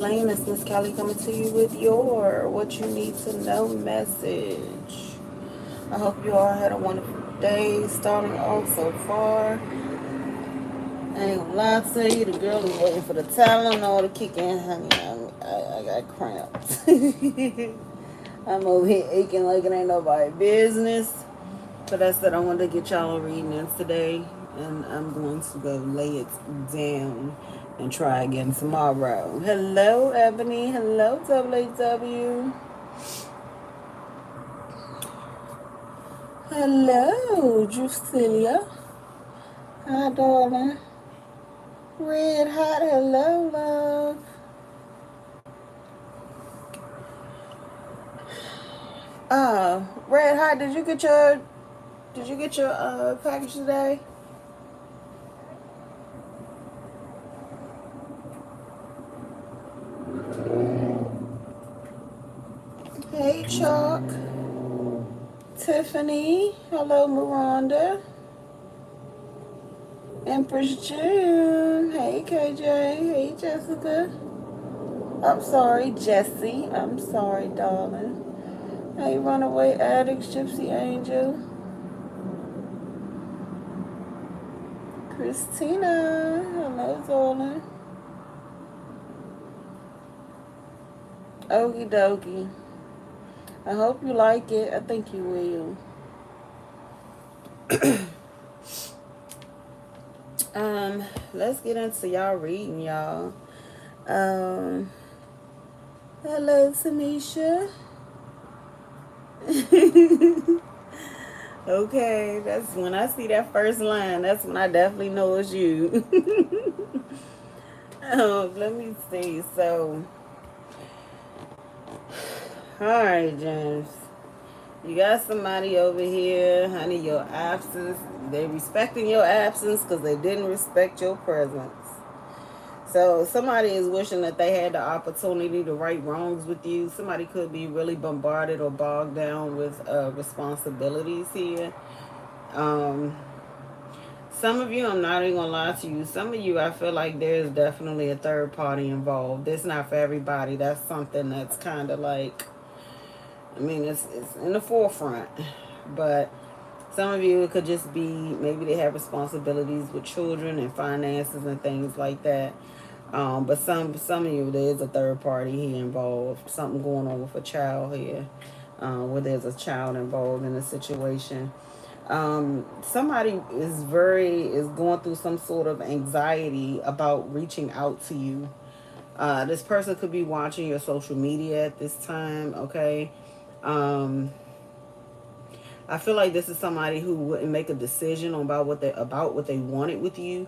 Lane, it's Miss Kelly coming to you with your what you need to know message. I hope you all had a wonderful day starting off so far. I ain't gonna lie to you, the girl is waiting for the Tylenol to kick in, honey. I got cramps. I'm over here aching like it ain't nobody business. But I said I wanted to get y'all a reading today, and I'm going to go lay it down and try again tomorrow. Hello, Ebony. Hello, WW. Hello, Drusilia. Hi, darling. Red Hot. Hello, love. Red Hot. Did you get your package today? Hey, Chalk. Tiffany. Hello, Miranda. Empress June. Hey, KJ. Hey, Jessica. I'm sorry, Jessie. I'm sorry, darling. Hey, Runaway Addicts, Gypsy Angel. Christina. Hello, darling. Okie dokie. I hope you like it. I think you will. Let's get into y'all reading, y'all. Hello, Tamisha. Okay, that's when I see that first line. That's when I definitely know it's you. Let me see. So, all right, James. You got somebody over here, honey. Your absence. They respecting your absence because they didn't respect your presence. So somebody is wishing that they had the opportunity to right wrongs with you. Somebody could be really bombarded or bogged down with responsibilities here. Um, some of you, I'm not even gonna lie to you. Some of you, I feel like there's definitely a third party involved. It's not for everybody. That's something that's kind of like, I mean, it's in the forefront, but some of you, it could just be maybe they have responsibilities with children and finances and things like that. But some of you, there is a third party here involved. Something going on with a child here, where there's a child involved in a situation. Somebody is going through some sort of anxiety about reaching out to you. This person could be watching your social media at this time. Okay. Um, I feel like this is somebody who wouldn't make a decision about what they wanted with you,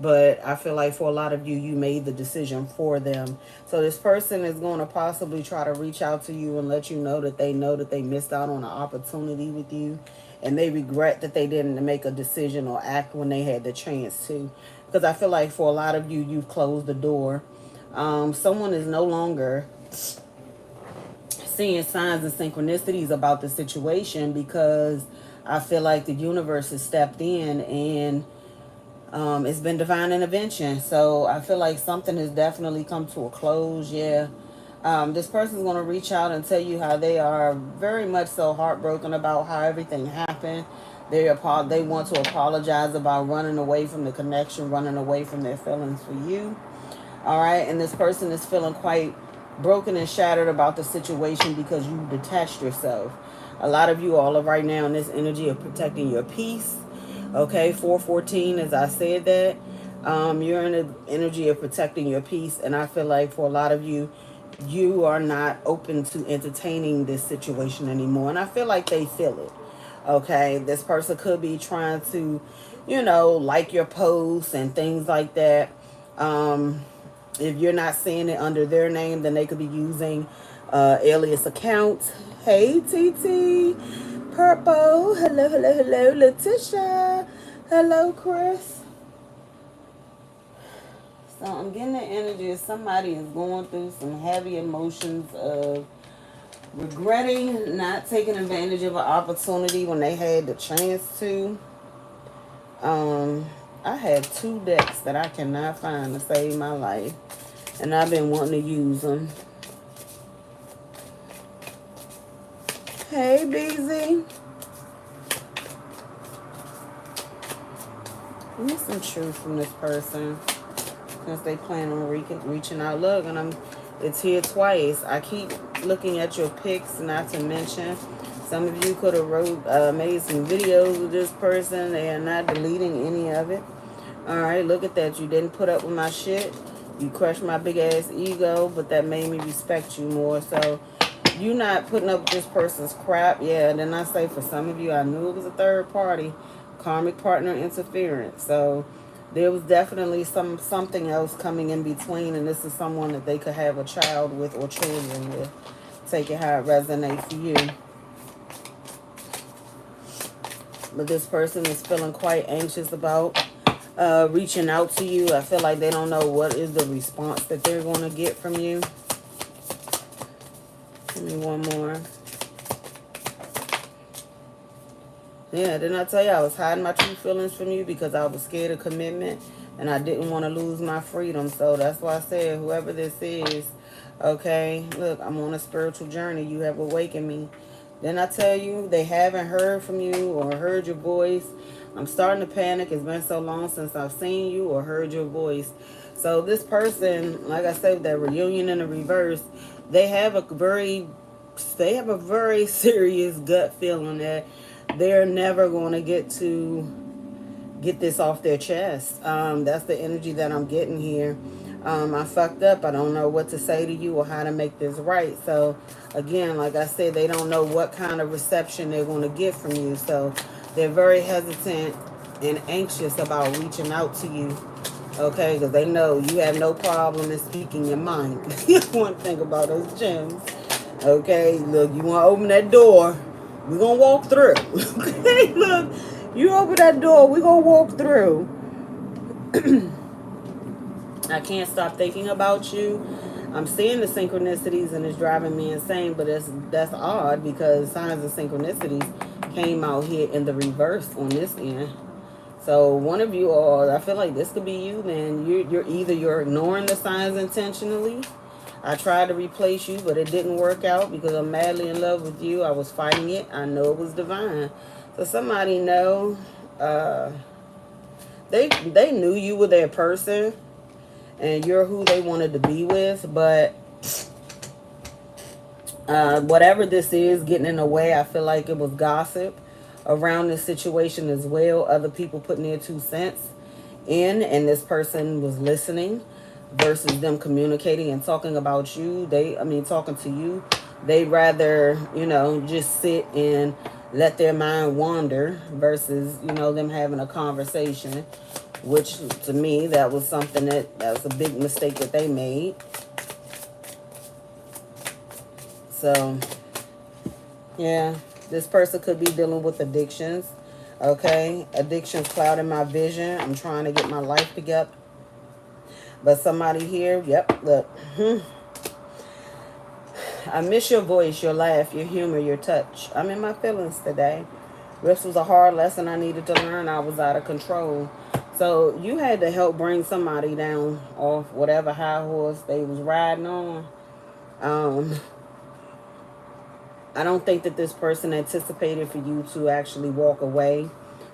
but I feel like for a lot of you, you made the decision for them. So this person is going to possibly try to reach out to you and let you know that they missed out on an opportunity with you, and they regret that they didn't make a decision or act when they had the chance to. Because I feel like for a lot of you, you've closed the door. Someone is no longer seeing signs and synchronicities about the situation because I feel like the universe has stepped in and it's been divine intervention. So I feel like something has definitely come to a close. Yeah. This person's going to reach out and tell you how they are very much so heartbroken about how everything happened. They want to apologize about running away from the connection, running away from their feelings for you. All right. And this person is feeling quite broken and shattered about the situation because you detached yourself. A lot of you all are right now in this energy of protecting your peace. Okay, 414, as I said that. You're in the energy of protecting your peace. And I feel like for a lot of you, you are not open to entertaining this situation anymore. And I feel like they feel it. Okay, this person could be trying to, like your posts and things like that. Um, if you're not seeing it under their name, then they could be using alias accounts. Hey, TT. Purple. Hello, hello, hello. Letitia. Hello, Chris. So I'm getting the energy of somebody is going through some heavy emotions of regretting not taking advantage of an opportunity when they had the chance to. I have two decks that I cannot find to save my life. and I've been wanting to use them. Hey, BZ. I need some truth from this person since they plan on reaching out. Look, and it's here twice. I keep looking at your pics, not to mention some of you could have made some videos with this person. They are not deleting any of it. All right, look at that. You didn't put up with my shit. You crushed my big ass ego, but that made me respect you more. So you not putting up with this person's crap. Yeah, and then I say for some of you, I knew it was a third party, karmic partner interference. So there was definitely something else coming in between, and this is someone that they could have a child with or children with. Take it how it resonates for you. But this person is feeling quite anxious about reaching out to you. I feel like they don't know what is the response that they're going to get from you. Give me one more. Yeah, didn't I tell you I was hiding my true feelings from you because I was scared of commitment and I didn't want to lose my freedom. So that's why I said, whoever this is, okay, look, I'm on a spiritual journey. You have awakened me. Didn't I tell you they haven't heard from you or heard your voice? I'm starting to panic. It's been so long since I've seen you or heard your voice. So this person, like I said, that reunion in the reverse, they have a very serious gut feeling that they're never going to get this off their chest. That's the energy that I'm getting here. I fucked up. I don't know what to say to you or how to make this right. So again, like I said, they don't know what kind of reception they're going to get from you. So they're very hesitant and anxious about reaching out to you. Okay, because they know you have no problem in speaking your mind. You want to think about those gems. Okay, look, you want to open that door, we're going to walk through. Okay, look, you open that door, we're going to walk through. I can't stop thinking about you. I'm seeing the synchronicities and it's driving me insane, but that's odd because signs of synchronicities came out here in the reverse on this end. So one of you all, I feel like this could be you, man. You're ignoring the signs intentionally. I tried to replace you, but it didn't work out because I'm madly in love with you. I was fighting it. I know it was divine. So somebody know, they knew you were their person and you're who they wanted to be with, but whatever this is getting in the way, I feel like it was gossip around this situation as well. Other people putting their 2 cents in, and this person was listening versus them communicating and talking about you. Talking to you. They'd rather, just sit and let their mind wander versus, them having a conversation, which to me, that was something that was a big mistake that they made. So, yeah, this person could be dealing with addictions. Okay, addictions clouding my vision. I'm trying to get my life together. But somebody here, yep, look. I miss your voice, your laugh, your humor, your touch. I'm in my feelings today. This was a hard lesson I needed to learn. I was out of control. So you had to help bring somebody down off whatever high horse they was riding on. I don't think that this person anticipated for you to actually walk away.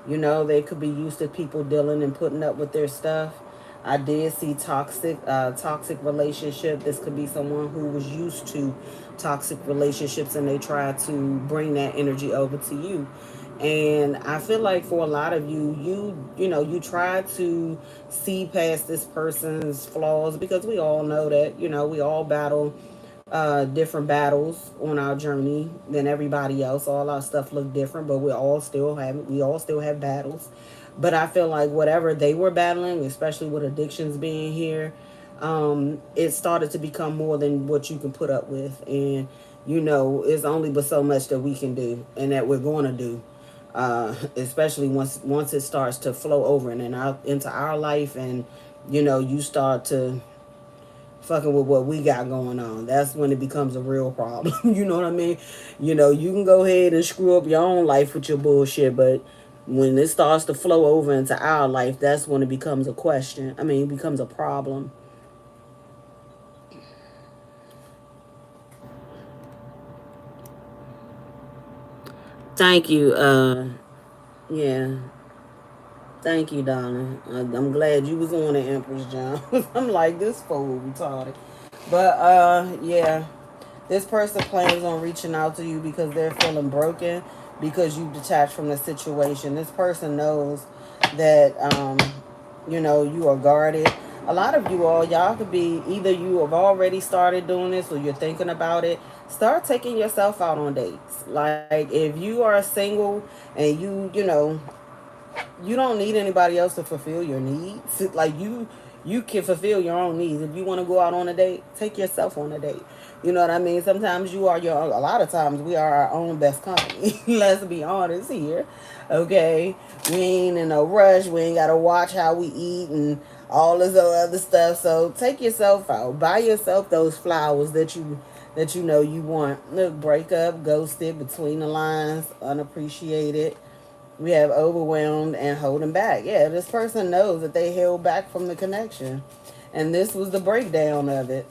They could be used to people dealing and putting up with their stuff. I did see toxic relationship. This could be someone who was used to toxic relationships and they tried to bring that energy over to you. And I feel like for a lot of you, you try to see past this person's flaws because we all know that, we all battle different battles on our journey than everybody else. All our stuff look different, but we all still have battles. But I feel like whatever they were battling, especially with addictions being here, it started to become more than what you can put up with. And it's only but so much that we can do and that we're going to do. Especially once it starts to flow over and out into our life, and you start to fucking with what we got going on. That's when it becomes a real problem. You know what I mean? You can go ahead and screw up your own life with your bullshit, but when it starts to flow over into our life, that's when it becomes a question. It becomes a problem. Thank you. Yeah. Thank you, Donna. I'm glad you was on the Empress, John. I'm like, this fool retarded. But, yeah. This person plans on reaching out to you because they're feeling broken because you detached from the situation. This person knows that, you are guarded. A lot of you all, y'all could be either you have already started doing this or you're thinking about it. Start taking yourself out on dates. Like, if you are single and you don't need anybody else to fulfill your needs. Like you can fulfill your own needs. If you want to go out on a date, take yourself on a date. You know what I mean? Sometimes you are your a lot of times we are our own best company. Let's be honest here. Okay? We ain't in a rush. We ain't gotta watch how we eat and all this other stuff. So take yourself out. Buy yourself those flowers that you know you want. Look, break up, ghosted, between the lines, unappreciated. We have overwhelmed and holding back. Yeah, this person knows that they held back from the connection. And this was the breakdown of it.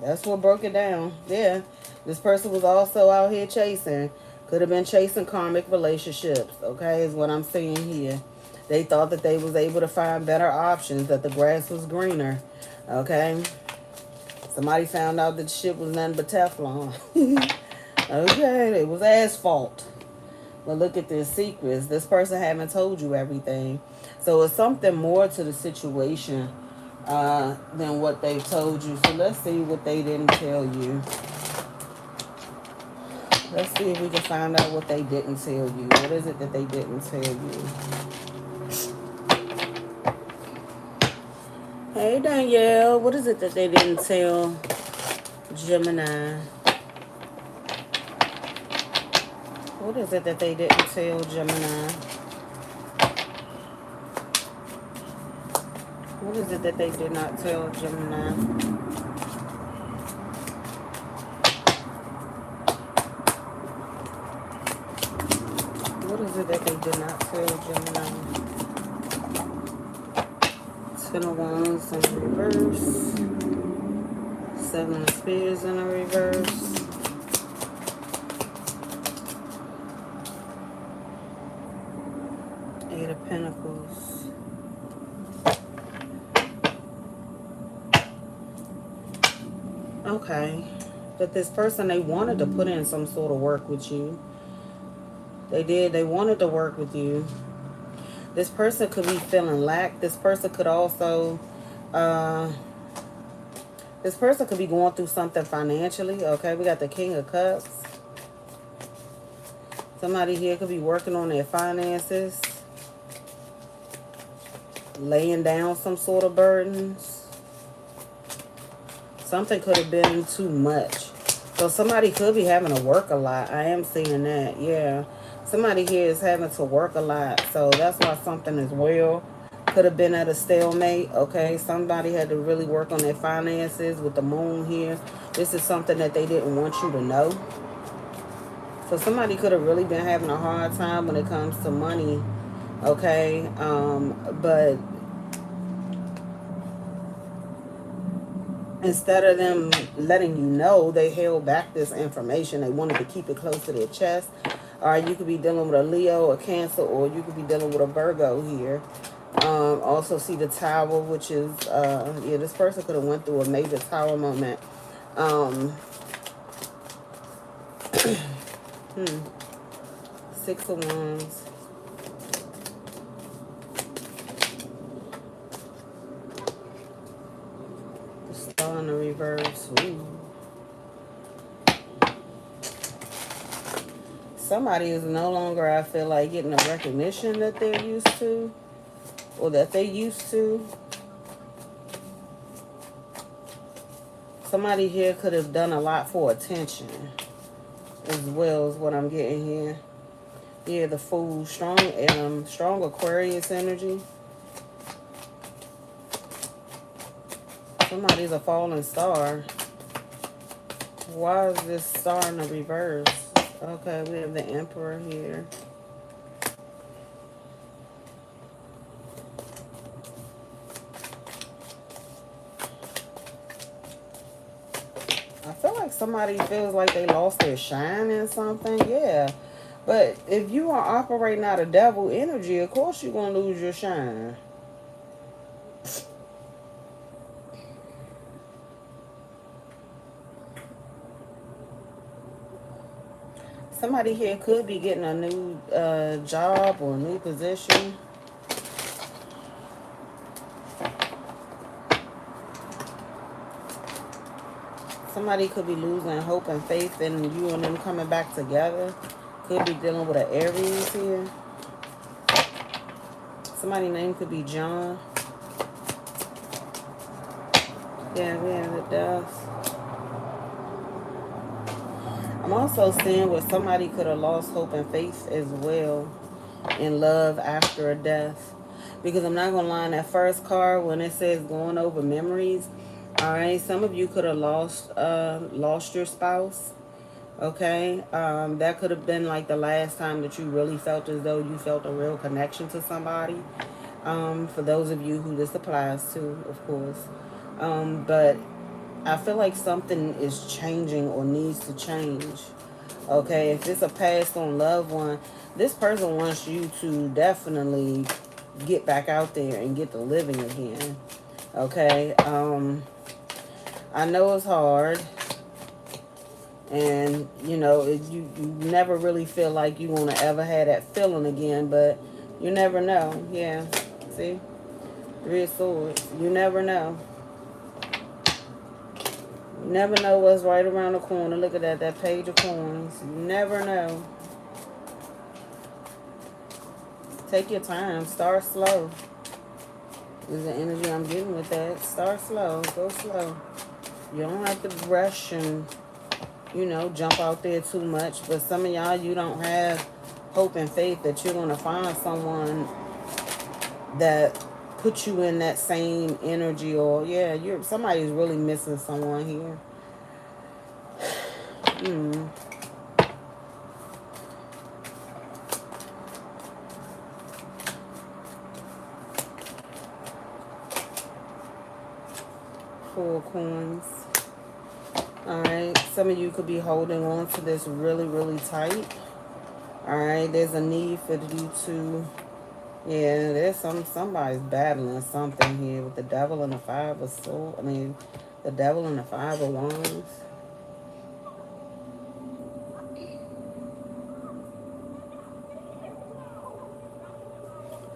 That's what broke it down. Yeah. This person was also out here chasing. Could have been chasing karmic relationships, okay, is what I'm seeing here. They thought that they was able to find better options, that the grass was greener, okay? Somebody found out that shit was nothing but Teflon. Okay, it was asphalt. But look at their secrets. This person haven't told you everything. So it's something more to the situation than what they've told you. So let's see what they didn't tell you. Let's see if we can find out what they didn't tell you. What is it that they didn't tell you? Hey, Danielle. What is it that they didn't tell Gemini? What is it that they didn't tell Gemini? What is it that they did not tell Gemini? What is it that they did not tell Gemini? Ten of Wands in reverse. Seven of Spears in a reverse. Eight of Pentacles. Okay. But this person, they wanted to put in some sort of work with you. They did. They wanted to work with you. This person could be feeling lack. This person could also... this person could be going through something financially. Okay, we got the King of Cups. Somebody here could be working on their finances. Laying down some sort of burdens. Something could have been too much. So somebody could be having to work a lot. I am seeing that, yeah. Somebody here is having to work a lot. So that's why something as well could have been at a stalemate, okay? Somebody had to really work on their finances with the moon here. This is something that they didn't want you to know. So somebody could have really been having a hard time when it comes to money, okay? But instead of them letting you know, they held back this information. They wanted to keep it close to their chest. Or you could be dealing with a Leo, a Cancer, or you could be dealing with a Virgo here. Also see the Tower, which is, yeah, this person could have went through a major Tower moment. Six of Wands. The Star in the reverse. Ooh. Somebody is no longer, I feel like, getting the recognition that they're used to. Or that they used to. Somebody here could have done a lot for attention. As well as what I'm getting here. Yeah, the Fool. Strong Aquarius energy. Somebody's a falling star. Why is this star in the reverse? Okay, we have the Emperor here. I feel like somebody feels like they lost their shine in something. Yeah. But if you are operating out of devil energy, of course you're going to lose your shine. Somebody here could be getting a new job or a new position. Somebody could be losing hope and faith in you and them coming back together. Could be dealing with an Aries here. Somebody's name could be John. Yeah, we have the death. I'm also seeing where somebody could have lost hope and faith as well in love after a death. Because I'm not going to lie, in that first card when it says going over memories, all right, some of you could have lost your spouse. Okay, that could have been like the last time that you really felt as though you felt a real connection to somebody. For those of you who this applies to, of course. But I feel like something is changing or needs to change. Okay, if it's a passed on loved one, this person wants you to definitely get back out there and get to living again. Okay, I know it's hard. And, you know, you never really feel like you want to ever have that feeling again. But you never know. Yeah. See? 3 of Swords. You never know. You never know what's right around the corner. Look at that Page of Coins. You never know. Take your time. Start slow. Is the energy I'm getting with that. Start slow. Go slow. You don't have to rush and, you know, jump out there too much. But some of y'all, you don't have hope and faith that you're going to find someone that puts you in that same energy. Or, yeah, somebody's really missing someone here. Four coins. Alright, some of you could be holding on to this really, really tight. Alright, there's a need for you to, yeah, there's somebody's battling something here with the devil and the 5 of swords. I mean, the devil and the 5 of wands.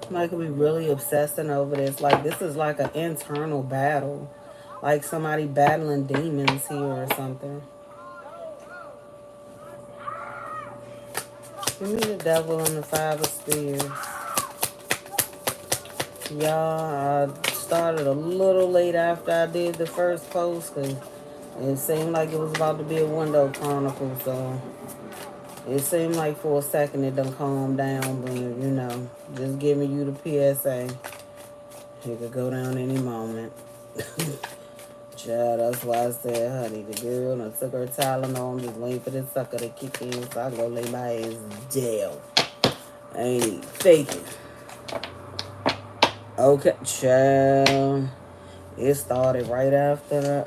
Somebody could be really obsessing over this. Like, this is like an internal battle. Like somebody battling demons here or something. Give me the devil and the 5 of spears. Y'all, I started a little late after I did the first post because it seemed like it was about to be a window chronicle. So it seemed like for a second it done calmed down. But, you know, just giving you the PSA. It could go down any moment. Child, that's why I said, honey, the girl done took her Tylenol. I'm just waiting for this sucker to kick in so I can go lay my ass in jail. I ain't even faking. Okay, child. It started right after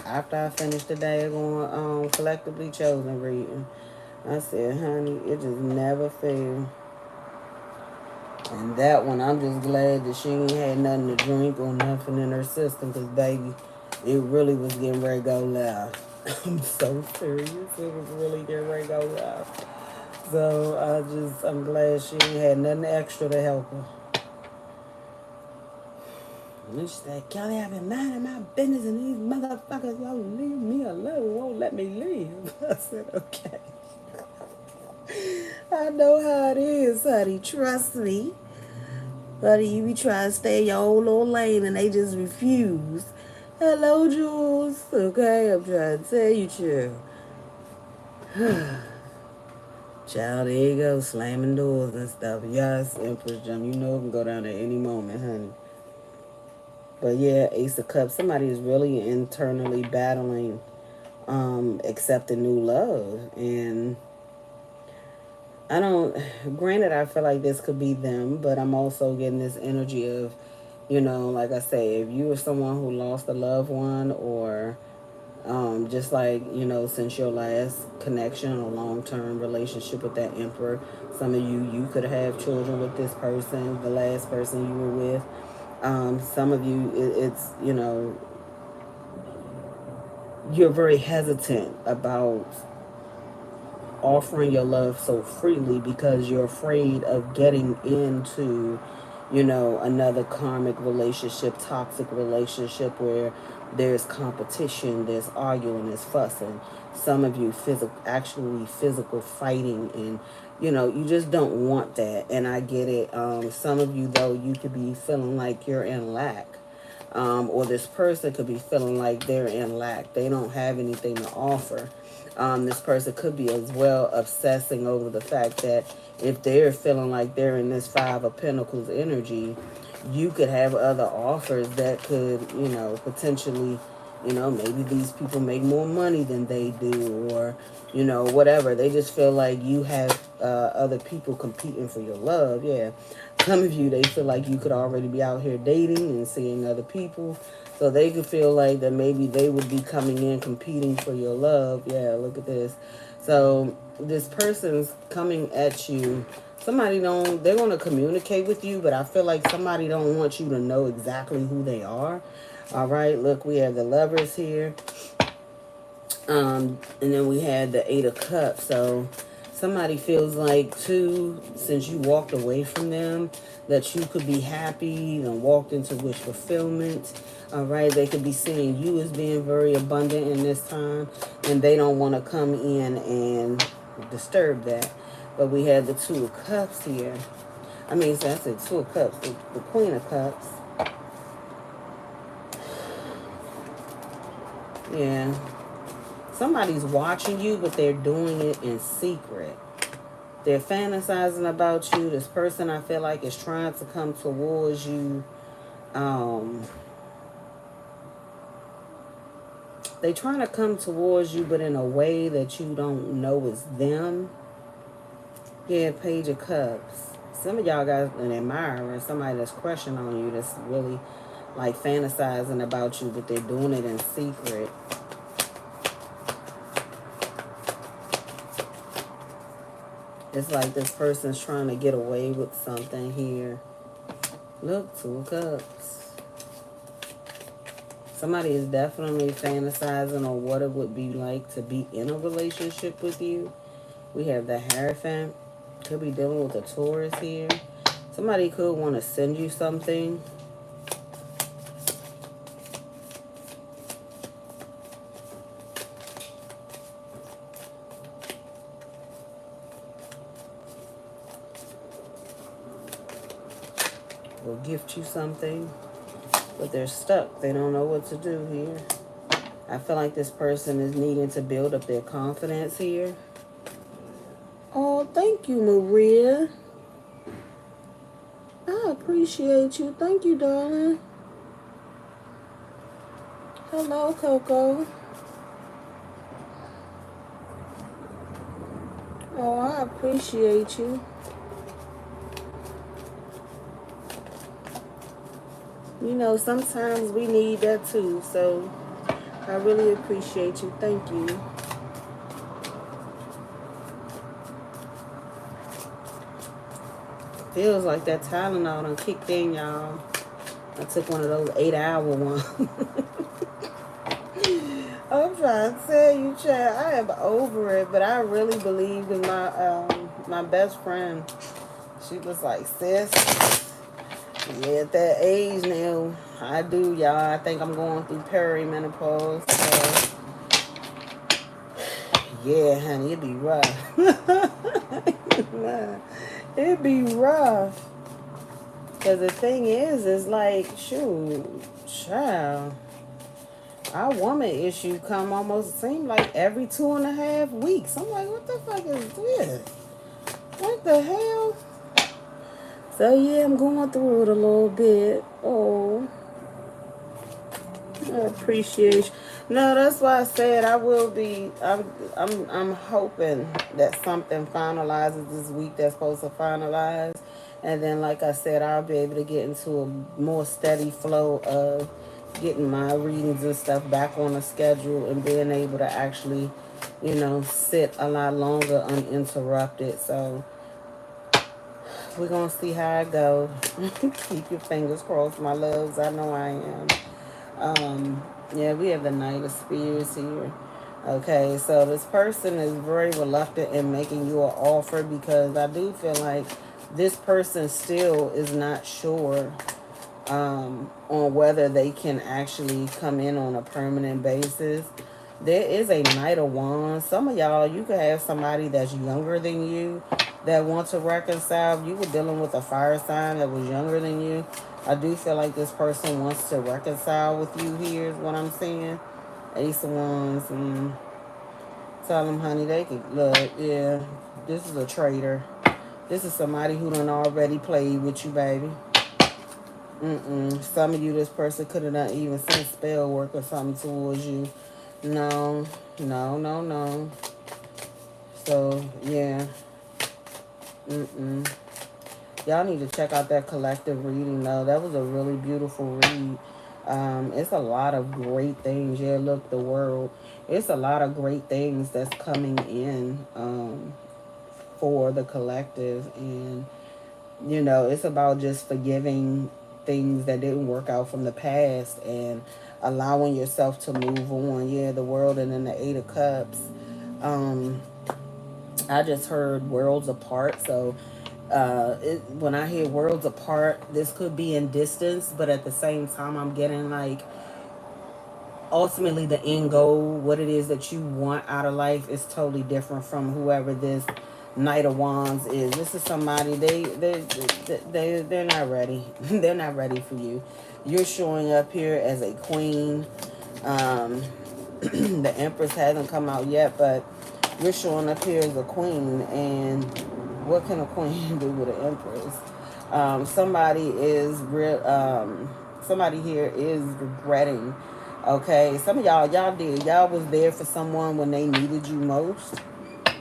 I finished the day going collectively chosen reading. I said, honey, it just never failed. And that one, I'm just glad that she ain't had nothing to drink or nothing in her system, because baby, it really was getting ready to go left. I'm so serious. It was really getting ready to go left. So I'm glad she ain't had nothing extra to help her. And she said, Kelly, I've been minding my business and these motherfuckers, y'all leave me alone, won't let me leave. I said, okay. I know how it is, honey. Trust me. Buddy, you be trying to stay in your own little lane and they just refuse. Hello, Jules. Okay, I'm trying to tell you true. Child, there you go, slamming doors and stuff. Yes, Empress Jump, you know it can go down at any moment, honey. But yeah, Ace of Cups, somebody is really internally battling accepting new love. And granted, I feel like this could be them, but I'm also getting this energy of, you know, like I say, if you were someone who lost a loved one or Just like, you know, since your last connection or long-term relationship with that emperor, some of you could have children with this person, the last person you were with. Some of you, it's, you know, you're very hesitant about offering your love so freely because you're afraid of getting into, you know, another karmic relationship, toxic relationship where there's competition, there's arguing, there's fussing. Some of you actually physical fighting, and you know, you just don't want that. And I get it. Some of you though, you could be feeling like you're in lack. Or this person could be feeling like they're in lack. They don't have anything to offer. This person could be as well obsessing over the fact that if they're feeling like they're in this Five of Pentacles energy, you could have other offers that could, you know, potentially, you know, maybe these people make more money than they do, or, you know, whatever. They just feel like you have other people competing for your love. Yeah. Some of you, they feel like you could already be out here dating and seeing other people. So they could feel like that maybe they would be coming in competing for your love. Yeah, look at this. So this person's coming at you. Somebody don't, they're going to communicate with you, but I feel like somebody don't want you to know exactly who they are. All right, look, we have the Lovers here. And then we had the Eight of Cups. So somebody feels like, too, since you walked away from them, that you could be happy and walked into wish fulfillment. All right, they could be seeing you as being very abundant in this time, and they don't want to come in and disturb that. But we had the Two of Cups here. I mean, so I said Two of Cups, the Queen of Cups. Yeah. Somebody's watching you, but they're doing it in secret. They're fantasizing about you. This person, I feel like, is trying to come towards you. They're trying to come towards you, but in a way that you don't know is them. Yeah, Page of Cups. Some of y'all got an admirer, somebody that's crushing on you, that's really like fantasizing about you, but they're doing it in secret. It's like this person's trying to get away with something here. Look, Two of Cups. Somebody is definitely fantasizing on what it would be like to be in a relationship with you. We have the Hierophant. Could be dealing with a Taurus here. Somebody could want to send you something. Or gift you something. But they're stuck. They don't know what to do here. I feel like this person is needing to build up their confidence here. Oh, thank you, Maria. I appreciate you. Thank you, darling. Hello, Coco. Oh, I appreciate you. You know, sometimes we need that too. So I really appreciate you. Thank you. Feels like that Tylenol done kicked in, y'all. I took one of those 8-hour ones. I'm trying to tell you, Chad, I am over it, but I really believe in my best friend. She was like, sis, yeah, at that age now, I do, y'all. I think I'm going through perimenopause. So, yeah, honey, it'd be rough. It'd be rough. Because the thing is like, shoot, child, our woman issue come almost seem like every 2.5 weeks. I'm like, what the fuck is this? What the hell? So yeah, I'm going through it a little bit. Oh, I appreciate you. No, that's why I said I will be. I'm hoping that something finalizes this week that's supposed to finalize, and then like I said, I'll be able to get into a more steady flow of getting my readings and stuff back on a schedule and being able to actually, sit a lot longer uninterrupted. So we're gonna see how it goes. Keep your fingers crossed, my loves. I know I am. Yeah, we have the Knight of Spears here. Okay, so this person is very reluctant in making you an offer because I do feel like this person still is not sure on whether they can actually come in on a permanent basis. There is a Knight of Wands. Some of y'all, you could have somebody that's younger than you that wants to reconcile. You were dealing with a fire sign that was younger than you. I do feel like this person wants to reconcile with you here is what I'm saying. Ace of Wands. Tell them, honey, they could look. Yeah, this is a traitor. This is somebody who done already played with you, baby. Some of you, this person could have not even sent spell work or something towards you. No, no, no, no. So, yeah. Y'all need to check out that collective reading, though. That was a really beautiful read. It's a lot of great things. Yeah, look, the world. It's a lot of great things that's coming in for the collective. And, it's about just forgiving things that didn't work out from the past and allowing yourself to move on. Yeah, the world, and then the Eight of Cups. I just heard worlds apart. So when I hear worlds apart, this could be in distance, but at the same time, I'm getting like ultimately the end goal, what it is that you want out of life, is totally different from whoever this Knight of Wands is. This is somebody they're not ready. They're not ready for you. You're showing up here as a queen. The Empress hasn't come out yet, but you're showing up here as a queen. And what can a queen do with an Empress? Somebody here is regretting. Okay, some of y'all was there for someone when they needed you most.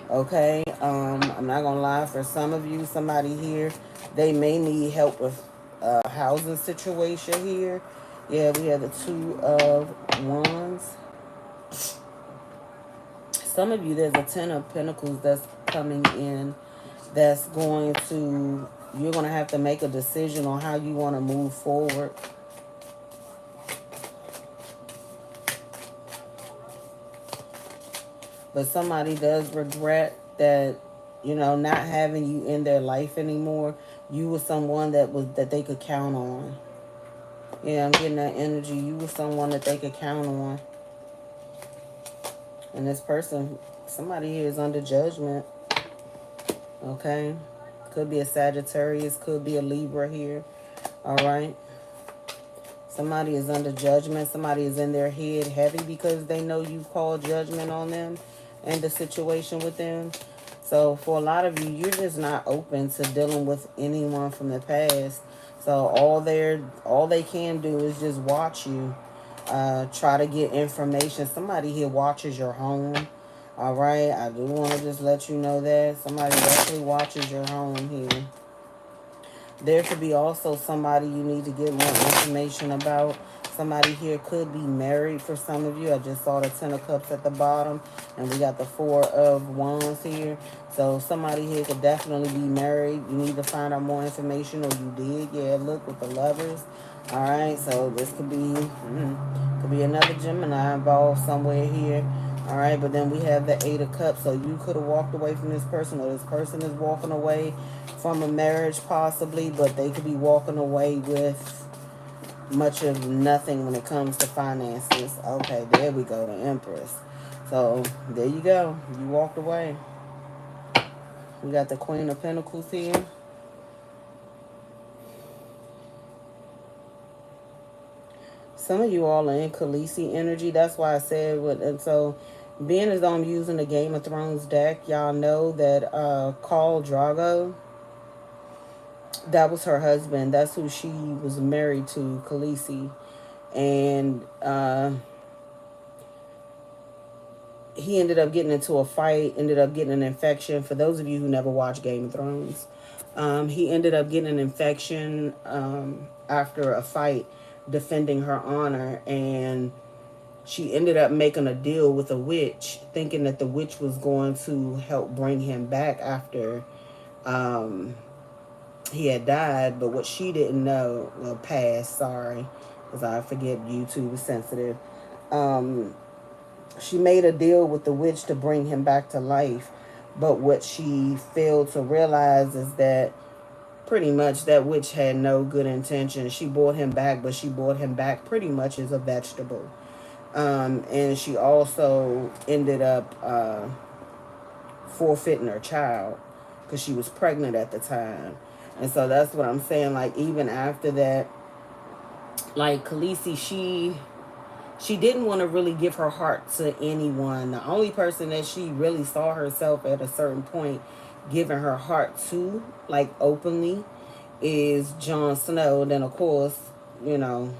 Okay, I'm not gonna lie, for some of you, somebody here, they may need help with a housing situation here. Yeah, we have the Two of Wands. Some of you, there's a Ten of Pentacles that's coming in, that's going to, you're going to have to make a decision on how you want to move forward. But somebody does regret that, not having you in their life anymore. You were someone that they could count on. Yeah, I'm getting that energy. You were someone that they could count on. And this person, somebody here is under judgment. Okay? Could be a Sagittarius, could be a Libra here. All right? Somebody is under judgment. Somebody is in their head heavy because they know you called judgment on them and the situation with them. So for a lot of you, you're just not open to dealing with anyone from the past. So all they can do is just watch you. Try to get information. Somebody here watches your home. All right, I do want to just let you know that somebody definitely watches your home here. There could be also somebody you need to get more information about. Somebody here could be married for some of you. I just saw the Ten of Cups at the bottom, and we got the Four of Wands here. So somebody here could definitely be married. You need to find out more information, or you did. Yeah, look, with the Lovers. All right, so this could be another Gemini involved somewhere here. All right, but then we have the Eight of Cups. So you could have walked away from this person, or this person is walking away from a marriage possibly, but they could be walking away with much of nothing when it comes to finances. Okay, there we go, the Empress. So there you go. You walked away. We got the Queen of Pentacles here. Some of you all are in Khaleesi energy. That's why I said what. And so, being as though I'm using the Game of Thrones deck, y'all know that Khal Drogo, that was her husband. That's who she was married to, Khaleesi. And he ended up getting into a fight, ended up getting an infection. For those of you who never watched Game of Thrones, he ended up getting an infection after a fight. defending her honor, and she ended up making a deal with a witch, thinking that the witch was going to help bring him back after um, he had died. But what she didn't know, well, passed, sorry, because I forget YouTube is sensitive. Um, she made a deal with the witch to bring him back to life. But what she failed to realize is that pretty much that witch had no good intention. She brought him back, but she brought him back pretty much as a vegetable. And she also ended up forfeiting her child because she was pregnant at the time. And so that's what I'm saying. Like, even after that, like, Khaleesi, she didn't want to really give her heart to anyone. The only person that she really saw herself at a certain point giving her heart to, like, openly, is Jon Snow. Then, of course, you know,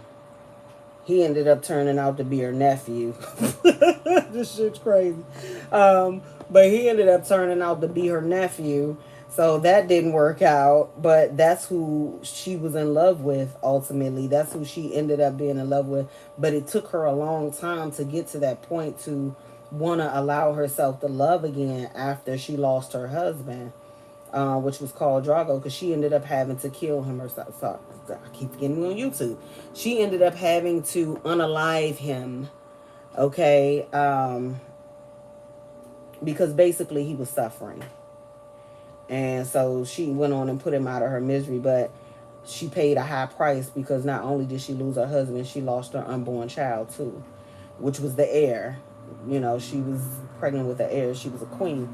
he ended up turning out to be her nephew. This shit's crazy. But he ended up turning out to be her nephew. So that didn't work out. But that's who she was in love with ultimately. That's who she ended up being in love with. But it took her a long time to get to that point to want to allow herself to love again after she lost her husband. Which was called Drago, because she ended up having to kill him herself. So, I keep getting me on YouTube. She ended up having to unalive him, okay, because basically he was suffering. And so she went on and put him out of her misery, but she paid a high price because not only did she lose her husband, she lost her unborn child too, which was the heir. You know, she was pregnant with the heir. She was a queen.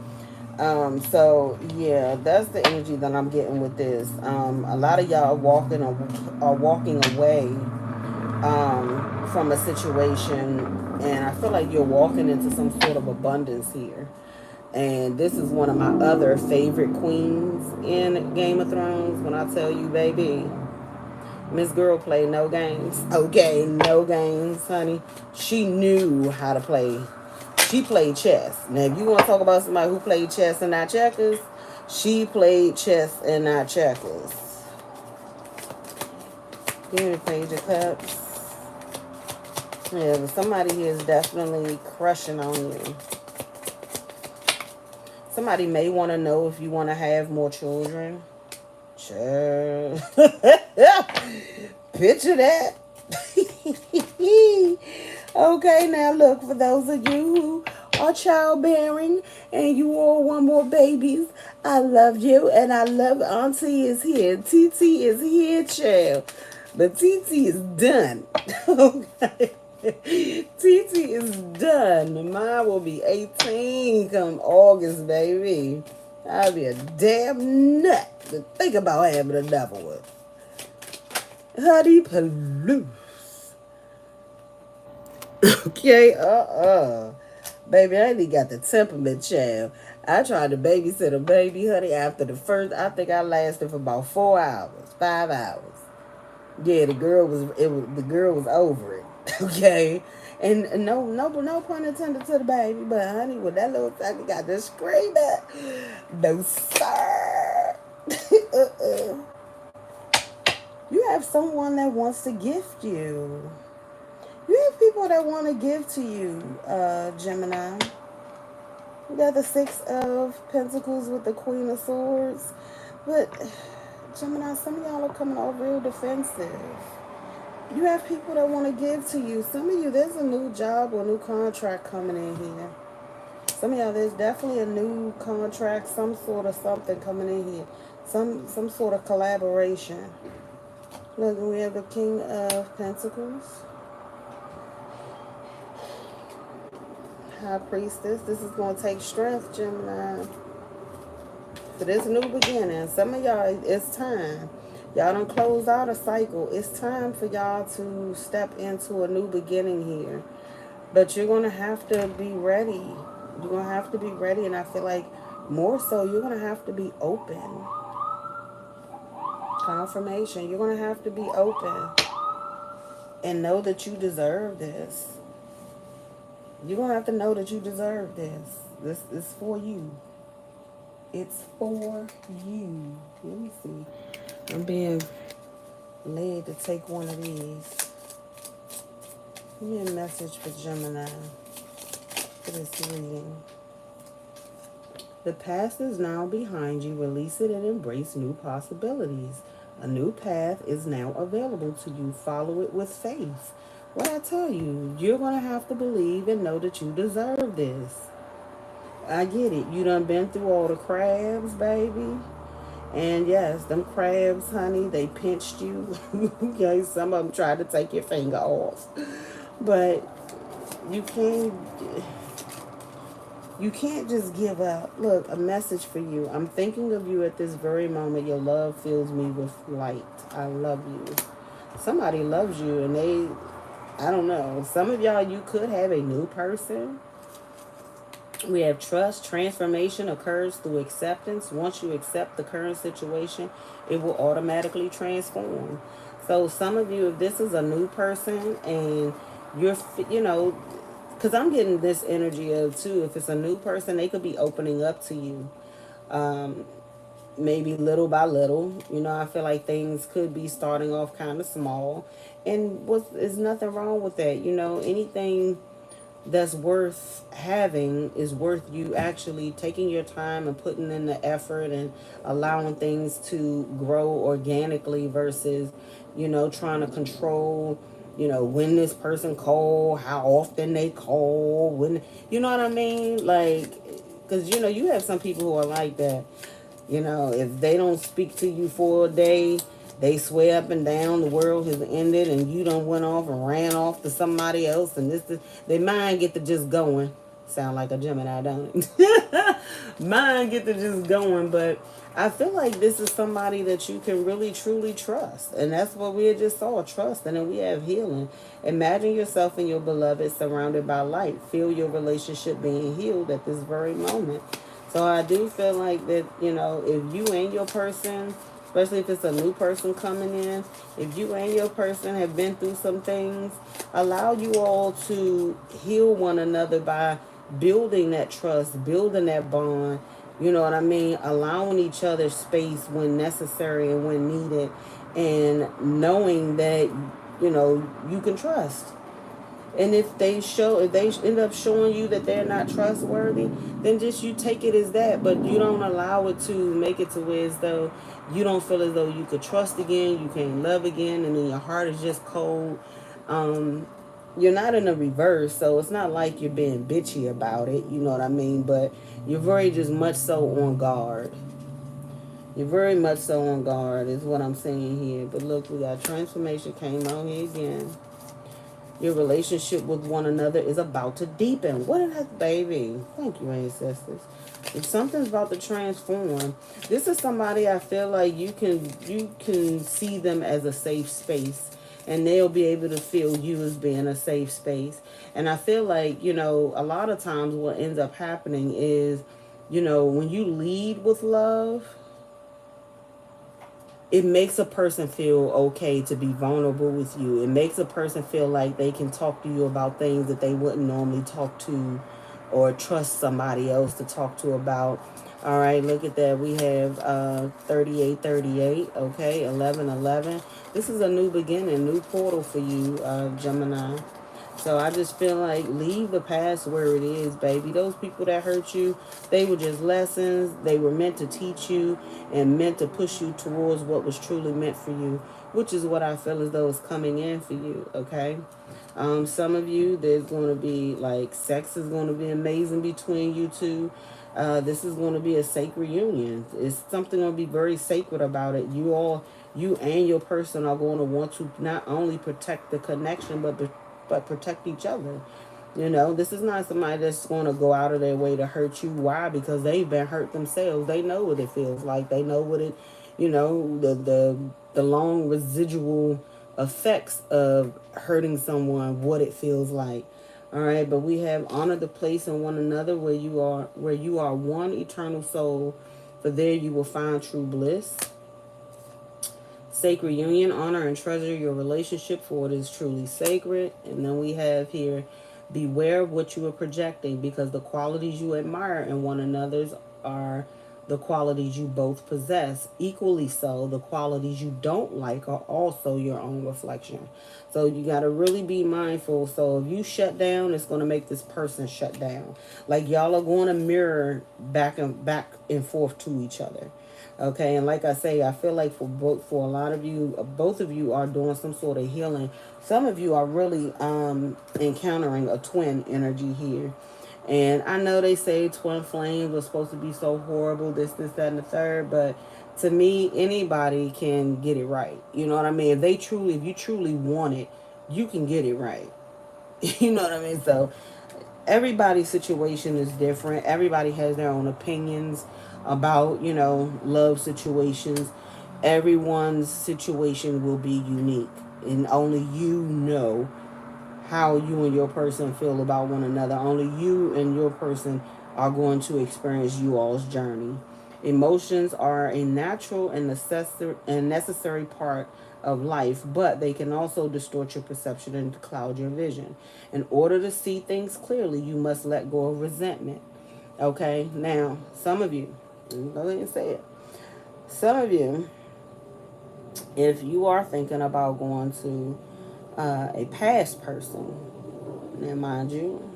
So yeah, that's the energy that I'm getting with this. A lot of y'all are walking away from a situation, and I feel like you're walking into some sort of abundance here. And this is one of my other favorite queens in Game of Thrones. When I tell you, baby, Miss Girl played no games. Okay, no games, honey. She knew how to play. She played chess. Now, if you want to talk about somebody who played chess and not checkers, she played chess and not checkers. Give me the Page of Cups. Yeah, but somebody here is definitely crushing on you. Somebody may want to know if you want to have more children. Sure. Picture that. Okay, now look, for those of you who are childbearing and you all want more babies, I love you, and I love Auntie is here. TT is here, child. But TT is done. Okay. TT is done. Mine will be 18 come August, baby. I'll be a damn nut to think about having another one. Honey, please. Okay, baby, I ain't got the temperament, child. I tried to babysit a baby, honey, after the first, I think I lasted for about 4 hours, 5 hours. Yeah, the girl was over it. Okay. And no pun intended to the baby, but honey, when that little sucker got this screaming, no sir. You have someone that wants to gift you. You have people that want to give to you, Gemini. You got the Six of Pentacles with the Queen of Swords. But, Gemini, some of y'all are coming off real defensive. You have people that want to give to you. Some of you, there's a new job or new contract coming in here. Some of y'all, there's definitely a new contract, some sort of something coming in here. Some sort of collaboration. Look, we have the King of Pentacles. High Priestess. This is going to take strength, Gemini. For this new beginning. Some of y'all, it's time. Y'all done closed out a cycle. It's time for y'all to step into a new beginning here. But you're going to have to be ready. You're going to have to be ready. And I feel like more so, you're going to have to be open. Confirmation. You're going to have to be open. And know that you deserve this. You're going to have to know that you deserve this. This is for you. It's for you. Let me see. I'm being led to take one of these. Give me a message for Gemini for this reading. The past is now behind you. Release it and embrace new possibilities. A new path is now available to you. Follow it with faith. What I tell you, you're going to have to believe and know that you deserve this. I get it. You done been through all the crabs, baby. And yes, them crabs, honey, they pinched you. Okay, some of them tried to take your finger off. But you can't you can't just give up. Look, a message for you. I'm thinking of you at this very moment. Your love fills me with light. I love you. Somebody loves you and I don't know. Some of y'all, you could have a new person. We have trust. Transformation occurs through acceptance. Once you accept the current situation, it will automatically transform. So some of you, if this is a new person and you're, because I'm getting this energy of too, if it's a new person, they could be opening up to you. Maybe little by little. I feel like things could be starting off kind of small. And there's nothing wrong with that. Anything that's worth having is worth you actually taking your time and putting in the effort and allowing things to grow organically versus trying to control when this person call, how often they call, when what I mean, like, because you have some people who are like that. If they don't speak to you for a day, they swear up and down the world has ended and you done went off and ran off to somebody else, and their mind get to just going. Sound like a Gemini, don't it? Mind get to just going, but I feel like this is somebody that you can really truly trust. And that's what we just saw, trust. And then we have healing. Imagine yourself and your beloved surrounded by light. Feel your relationship being healed at this very moment. So I do feel like that, if you and your person, especially if it's a new person coming in, if you and your person have been through some things, allow you all to heal one another by building that trust, building that bond, you know what I mean? Allowing each other space when necessary and when needed, and knowing that, you can trust. And if they end up showing you that they're not trustworthy, then just you take it as that. But you don't allow it to make it to where as though you don't feel as though you could trust again, you can't love again, and then your heart is just cold. You're not in a reverse, so it's not like you're being bitchy about it, you know what I mean? But you're very just much so on guard. You're very much so on guard is what I'm saying here. But look, we got transformation came out here again. Your relationship with one another is about to deepen. What is that, baby? Thank you, ancestors. If something's about to transform, this is somebody I feel like you can see them as a safe space, and they'll be able to feel you as being a safe space. And I feel like, a lot of times what ends up happening is, when you lead with love, it makes a person feel okay to be vulnerable with you. It makes a person feel like they can talk to you about things that they wouldn't normally talk to or trust somebody else to talk to about. All right, look at that. We have 3838, okay, 1111. This is a new beginning, new portal for you, Gemini. So I just feel like leave the past where it is, baby. Those people that hurt you, they were just lessons. They were meant to teach you and meant to push you towards what was truly meant for you, which is what I feel as though is coming in for you, okay? Some of you, there's going to be, like, sex is going to be amazing between you two. This is going to be a sacred union. It's something going to be very sacred about it. You and your person are going to want to not only protect the connection, but protect each other. This is not somebody that's going to go out of their way to hurt you. Why? Because they've been hurt themselves. They know what it feels like. They know what it, the long residual effects of hurting someone, what it feels like. All right, but we have honor the place in one another where you are one eternal soul, for there you will find true bliss. Sacred union, honor and treasure your relationship, for it is truly sacred. And then we have here, beware of what you are projecting, because the qualities you admire in one another's are the qualities you both possess. Equally so, the qualities you don't like are also your own reflection. So you got to really be mindful. So if you shut down, it's going to make this person shut down. Like y'all are going to mirror back and forth to each other. Okay, and like I say, I feel like for a lot of you, both of you are doing some sort of healing. Some of you are really encountering a twin energy here. And I know they say twin flames are supposed to be so horrible, this, that, and the third, but to me, anybody can get it right. You know what I mean? If you truly want it, you can get it right. You know what I mean? So everybody's situation is different. Everybody has their own opinions about, love situations. Everyone's situation will be unique, and only you know how you and your person feel about one another. Only you and your person are going to experience you all's journey. Emotions are a natural and necessary part of life, but they can also distort your perception and cloud your vision. In order to see things clearly, you must let go of resentment. Okay, now, some of you, go ahead and say it. Some of you, if you are thinking about going to a past person, now mind you,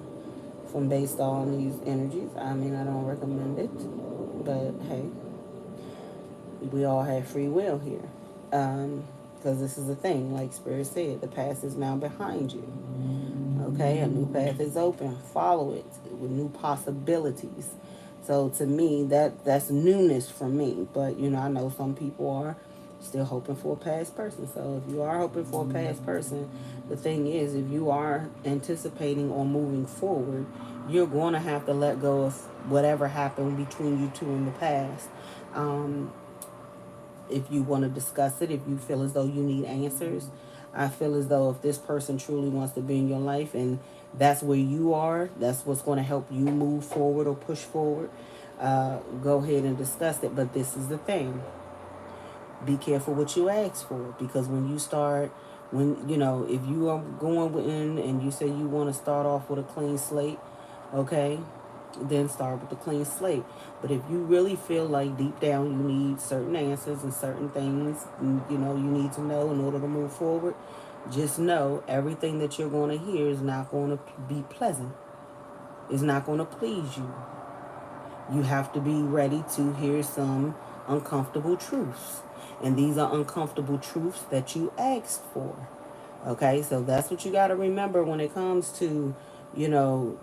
from based on these energies, I mean, I don't recommend it, but hey, we all have free will here. Because this is the thing, like Spirit said, the past is now behind you. Okay, a new path is open. Follow it with new possibilities. So to me, that's newness for me. But I know some people are still hoping for a past person. So if you are hoping for a past person, the thing is, if you are anticipating on moving forward, you're going to have to let go of whatever happened between you two in the past. Um, if you want to discuss it, if you feel as though you need answers. I feel as though if this person truly wants to be in your life and that's where you are, that's what's going to help you move forward or push forward, go ahead and discuss it. But this is the thing. Be careful what you ask for, because if you are going in and you say you want to start off with a clean slate, okay, then start with the clean slate. But if you really feel like deep down you need certain answers and certain things, you need to know in order to move forward, just know everything that you're going to hear is not going to be pleasant. It's not going to please you. You have to be ready to hear some uncomfortable truths. And these are uncomfortable truths that you asked for. Okay, so that's what you got to remember when it comes to, you know,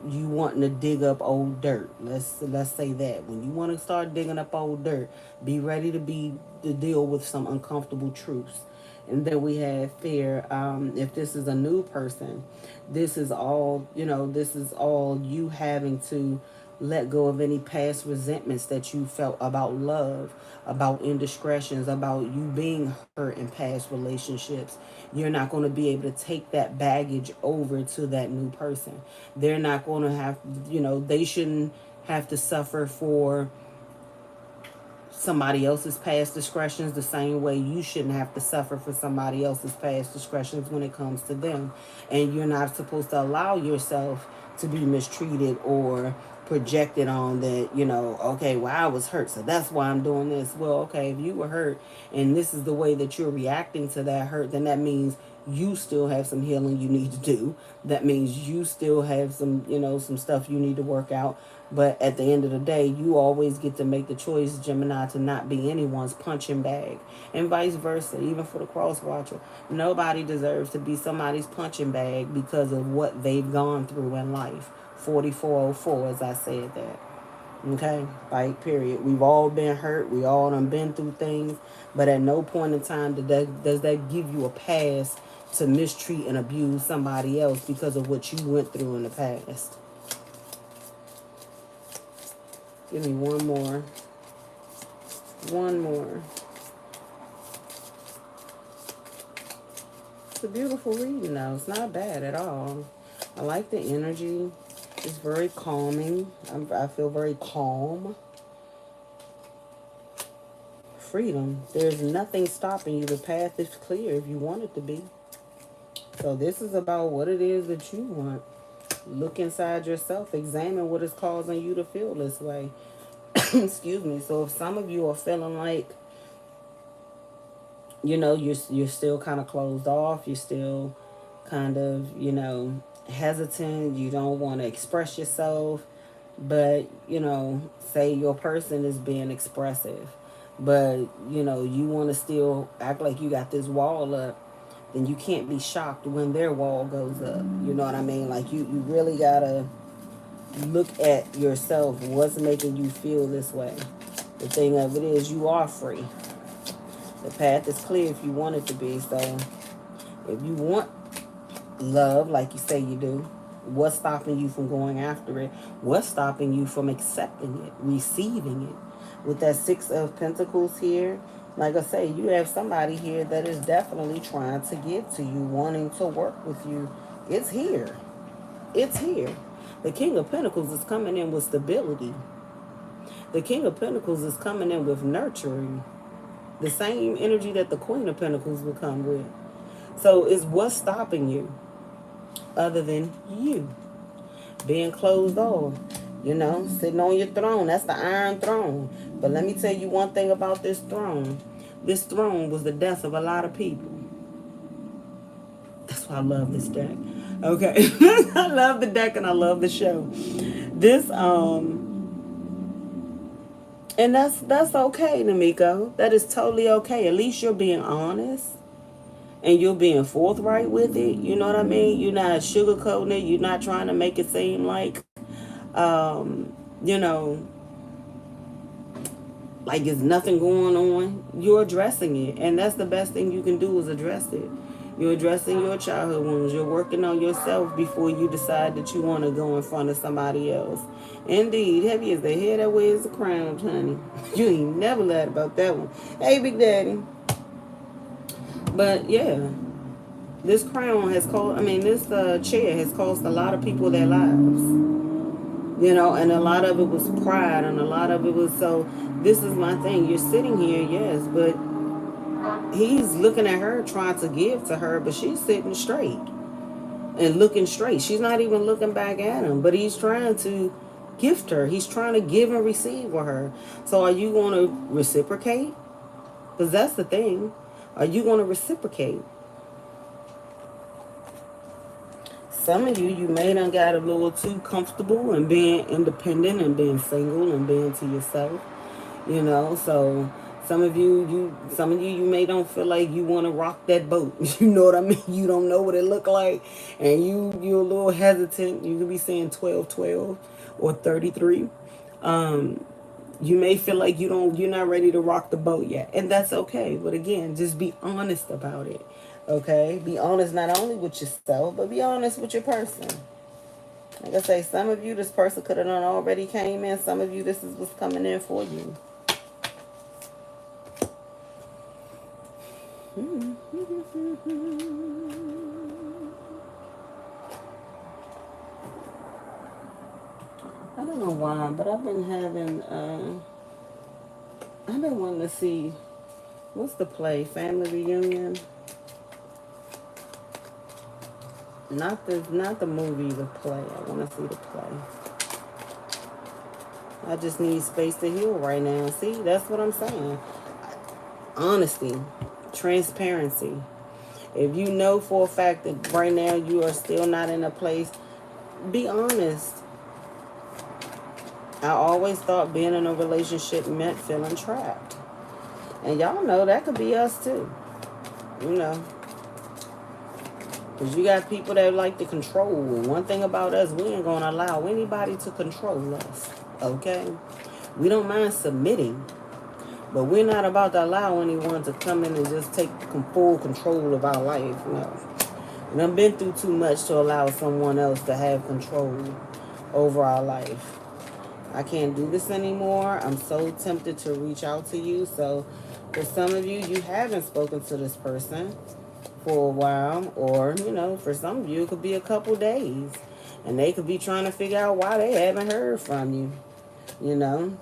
you wanting to dig up old dirt. Let's say that when you want to start digging up old dirt, be ready to deal with some uncomfortable truths. And then we have fear. If this is a new person, this is all you having to let go of any past resentments that you felt about love, about indiscretions, about you being hurt in past relationships. You're not going to be able to take that baggage over to that new person. They're not going to have, they shouldn't have to suffer for somebody else's past discretions the same way you shouldn't have to suffer for somebody else's past discretions when it comes to them. And you're not supposed to allow yourself to be mistreated or projected on that, okay, well, I was hurt, so that's why I'm doing this. Well, okay, if you were hurt and this is the way that you're reacting to that hurt, then that means you still have some healing you need to do. That means you still have some stuff you need to work out. But at the end of the day, you always get to make the choice, Gemini, to not be anyone's punching bag. And vice versa, even for the cross watcher. Nobody deserves to be somebody's punching bag because of what they've gone through in life. 4404, as I said that. Okay? Like, period. We've all been hurt. We all done been through things. But at no point in time does that give you a pass to mistreat and abuse somebody else because of what you went through in the past. Give me one more. One more. It's a beautiful reading, though. It's not bad at all. I like the energy. It's very calming. I feel very calm. Freedom. There's nothing stopping you. The path is clear if you want it to be. So this is about what it is that you want. Look inside yourself. Examine what is causing you to feel this way. Excuse me. So if some of you are feeling like, you know, you're still kind of closed off, you're still kind of, you know, hesitant, you don't want to express yourself, but, you know, say your person is being expressive, but, you know, you want to still act like you got this wall up, then you can't be shocked when their wall goes up. You know what I mean? Like, you really gotta look at yourself. What's making you feel this way? The thing of it is, you are free. The path is clear if you want it to be. So if you want love like you say you do, what's stopping you from going after it? What's stopping you from accepting it, receiving it? With that Six of Pentacles here, like I say, you have somebody here that is definitely trying to give to you, wanting to work with you. It's here. It's here. The King of Pentacles is coming in with stability. The King of Pentacles is coming in with nurturing. The same energy that the Queen of Pentacles will come with. So it's what's stopping you other than you being closed off, you know, sitting on your throne. That's the Iron Throne. But let me tell you one thing about this throne. This throne was the death of a lot of people. That's why I love this deck. Okay. I love the deck and I love the show. This and that's okay, Namiko. That is totally okay. At least you're being honest. And you're being forthright with it. You know what I mean? You're not sugarcoating it. You're not trying to make it seem like, you know, like there's nothing going on. You're addressing it. And that's the best thing you can do is address it. You're addressing your childhood wounds. You're working on yourself before you decide that you want to go in front of somebody else. Indeed, heavy as the head that wears the crown, honey. You ain't never lied about that one. Hey, Big Daddy. But yeah, this crown has cost, this chair has cost a lot of people their lives. You know, and a lot of it was pride and a lot of it was, so this is my thing. You're sitting here, yes, but he's looking at her trying to give to her, but she's sitting straight and looking straight. She's not even looking back at him, but he's trying to gift her. He's trying to give and receive with her. So are you going to reciprocate? Because that's the thing. Are you going to reciprocate? Some of you may done got a little too comfortable and being independent and being single and being to yourself. You know, so some of you may don't feel like you want to rock that boat. You know what I mean? You don't know what it look like, and you're a little hesitant. You could be saying 12 or 33. You may feel like you're not ready to rock the boat yet, and that's okay. But again, just be honest about it. Okay, be honest not only with yourself, but be honest with your person. Like I say, some of you, this person could have done already came in. Some of you, this is what's coming in for you. I don't know why, but I've been having, I've been wanting to see, what's the play? Family Reunion? Not the movie, the play. I want to see the play. I just need space to heal right now. See, that's what I'm saying. Honesty, transparency. If you know for a fact that right now you are still not in a place, be honest. I always thought being in a relationship meant feeling trapped. And y'all know that could be us too. You know. Because you got people that like to control. And one thing about us, we ain't going to allow anybody to control us. Okay? We don't mind submitting. But we're not about to allow anyone to come in and just take full control of our life. No. And I've been through too much to allow someone else to have control over our life. I can't do this anymore. I'm so tempted to reach out to you. So for some of you, you haven't spoken to this person for a while. Or, you know, for some of you, it could be a couple days. And they could be trying to figure out why they haven't heard from you. You know?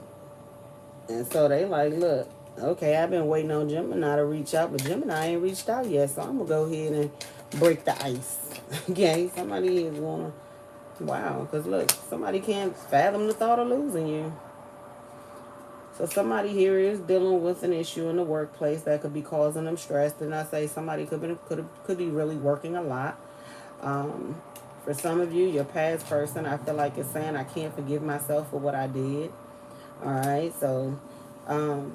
And so they like, look, okay, I've been waiting on Gemini to reach out, but Gemini ain't reached out yet. So I'm going to go ahead and break the ice. Okay, somebody is going to, wow, because look, somebody can't fathom the thought of losing you. So somebody here is dealing with an issue in the workplace that could be causing them stress. Then I say somebody could be really working a lot. Um, for some of you, your past person, I feel like it's saying I can't forgive myself for what I did. All right, so um,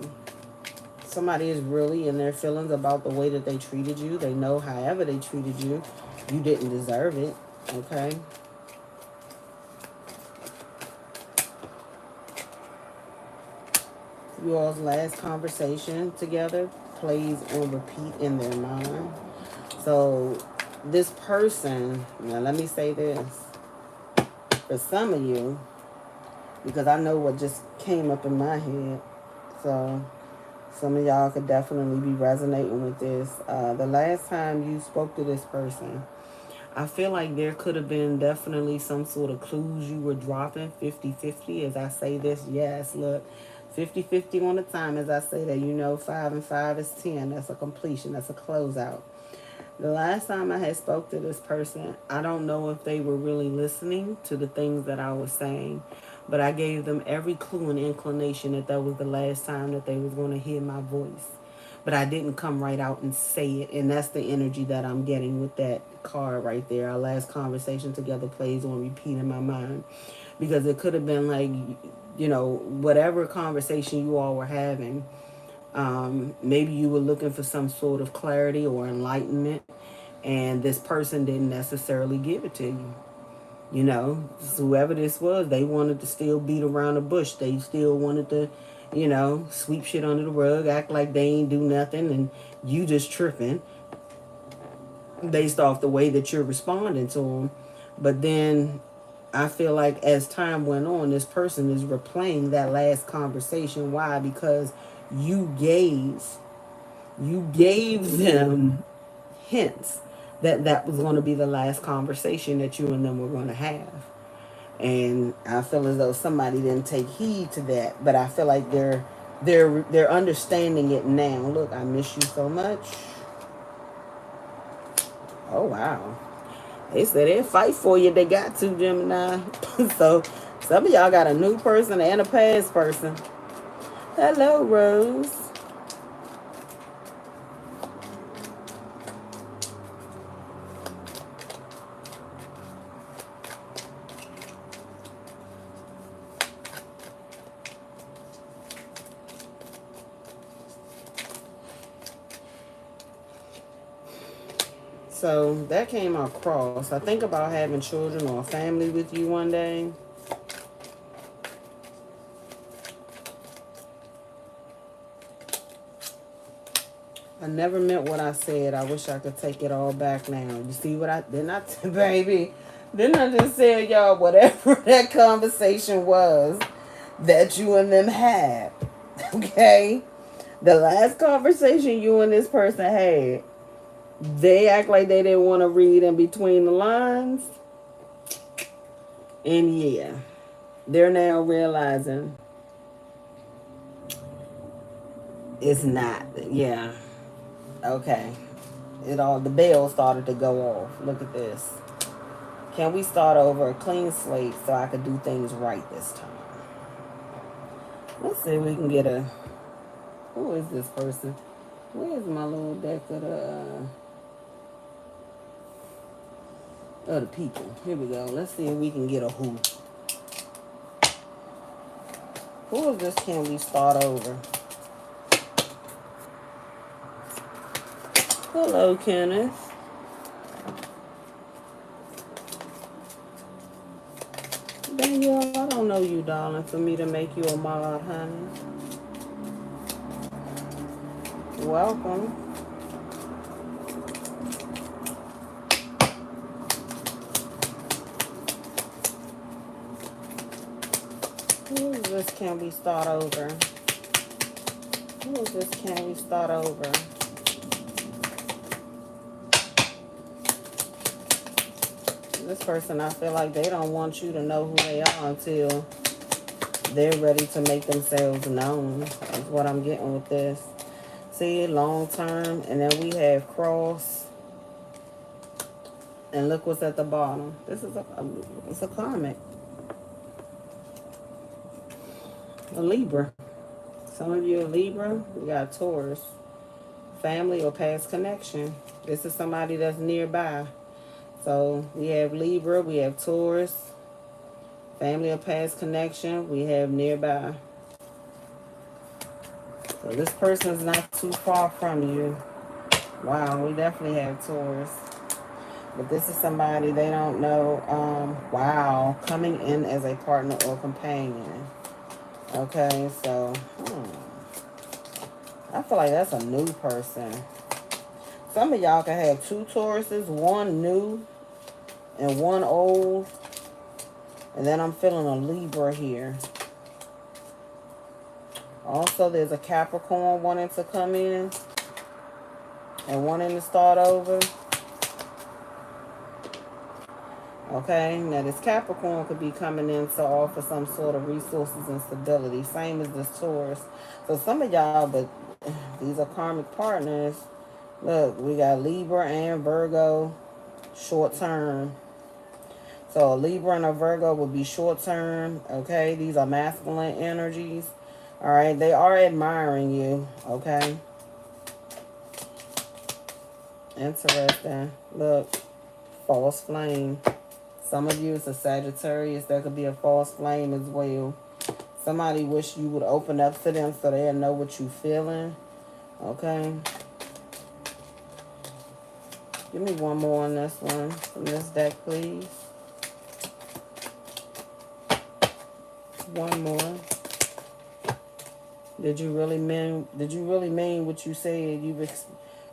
somebody is really in their feelings about the way that they treated you. They know however they treated you, you didn't deserve it. Okay. You all's last conversation together plays on repeat in their mind. So this person, now let me say this. For some of you, because I know what just came up in my head. So some of y'all could definitely be resonating with this. The last time you spoke to this person, I feel like there could have been definitely some sort of clues you were dropping 50-50 as I say this. Yes, look, 50-50 on the time as I say that. 5 and 5 is 10. That's a completion. That's a closeout. The last time I had spoke to this person, I don't know if they were really listening to the things that I was saying, but I gave them every clue and inclination that that was the last time that they was going to hear my voice. But I didn't come right out and say it, and that's the energy that I'm getting with that card right there. Our last conversation together plays on repeat in my mind, because it could have been like, whatever conversation you all were having, maybe you were looking for some sort of clarity or enlightenment, and this person didn't necessarily give it to you. So whoever this was, they wanted to still beat around the bush. They still wanted to, sweep shit under the rug, act like they ain't do nothing, and you just tripping based off the way that you're responding to them. But then I feel like as time went on, this person is replaying that last conversation. Why? Because you gave them hints that that was going to be the last conversation that you and them were going to have. And I feel as though somebody didn't take heed to that, but I feel like they're understanding it now. Look, I miss you so much. Oh wow. They said they'll fight for you. They got to, Gemini. So some of y'all got a new person and a past person. Hello, Rose. So that came across. I think about having children or a family with you one day. I never meant what I said. I wish I could take it all back now. You see what I did not, baby? Didn't I just say, y'all, whatever that conversation was that you and them had, okay? The last conversation you and this person had, they act like they didn't want to read in between the lines. And yeah, they're now realizing it's not. Yeah. Okay. The bell started to go off. Look at this. Can we start over a clean slate so I could do things right this time? Let's see if we can get a... Who is this person? Where's my little deck of the people? Here we go. Let's see if we can get a who. Who is this? Can we start over? Hello, Kenneth. Danielle, I don't know you, darling, for me to make you a mod, honey. Welcome. Who is this? Can we start over? Who is this? Can we start over? This person, I feel like they don't want you to know who they are until they're ready to make themselves known. That's what I'm getting with this. See, long term, and then we have cross. And look what's at the bottom. This is it's a karmic. A Libra. Some of you are Libra. We got Taurus. Family or past connection. This is somebody that's nearby. So we have Libra, we have Taurus, family or past connection, we have nearby. So this person's not too far from you. Wow, we definitely have Taurus. But this is somebody they don't know. Wow, coming in as a partner or companion. Okay, so I feel like that's a new person. Some of y'all can have two Tauruses, one new and one old. And then I'm feeling a Libra here. Also, there's a Capricorn wanting to come in and wanting to start over. Okay, now this Capricorn could be coming in to offer some sort of resources and stability. Same as this Taurus. So some of y'all, but these are karmic partners. Look, we got Libra and Virgo short term. So a Libra and a Virgo would be short term. Okay, these are masculine energies. All right, they are admiring you. Okay. Interesting. Look, false flame. Some of you, it's a Sagittarius. That could be a false flame as well. Somebody wish you would open up to them so they'll know what you're feeling. Okay. Give me one more on this one from this deck, please. One more. Did you really mean what you said?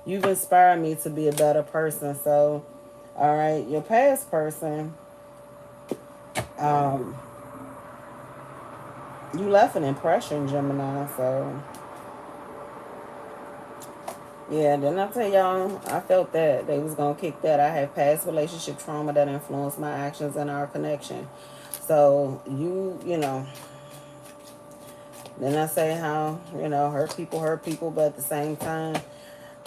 You've inspired me to be a better person. So, all right, your past person, you left an impression, Gemini. So, yeah, didn't I tell y'all? I felt that they was gonna kick that. I have past relationship trauma that influenced my actions and our connection. So you know. Then I say how, hurt people, but at the same time,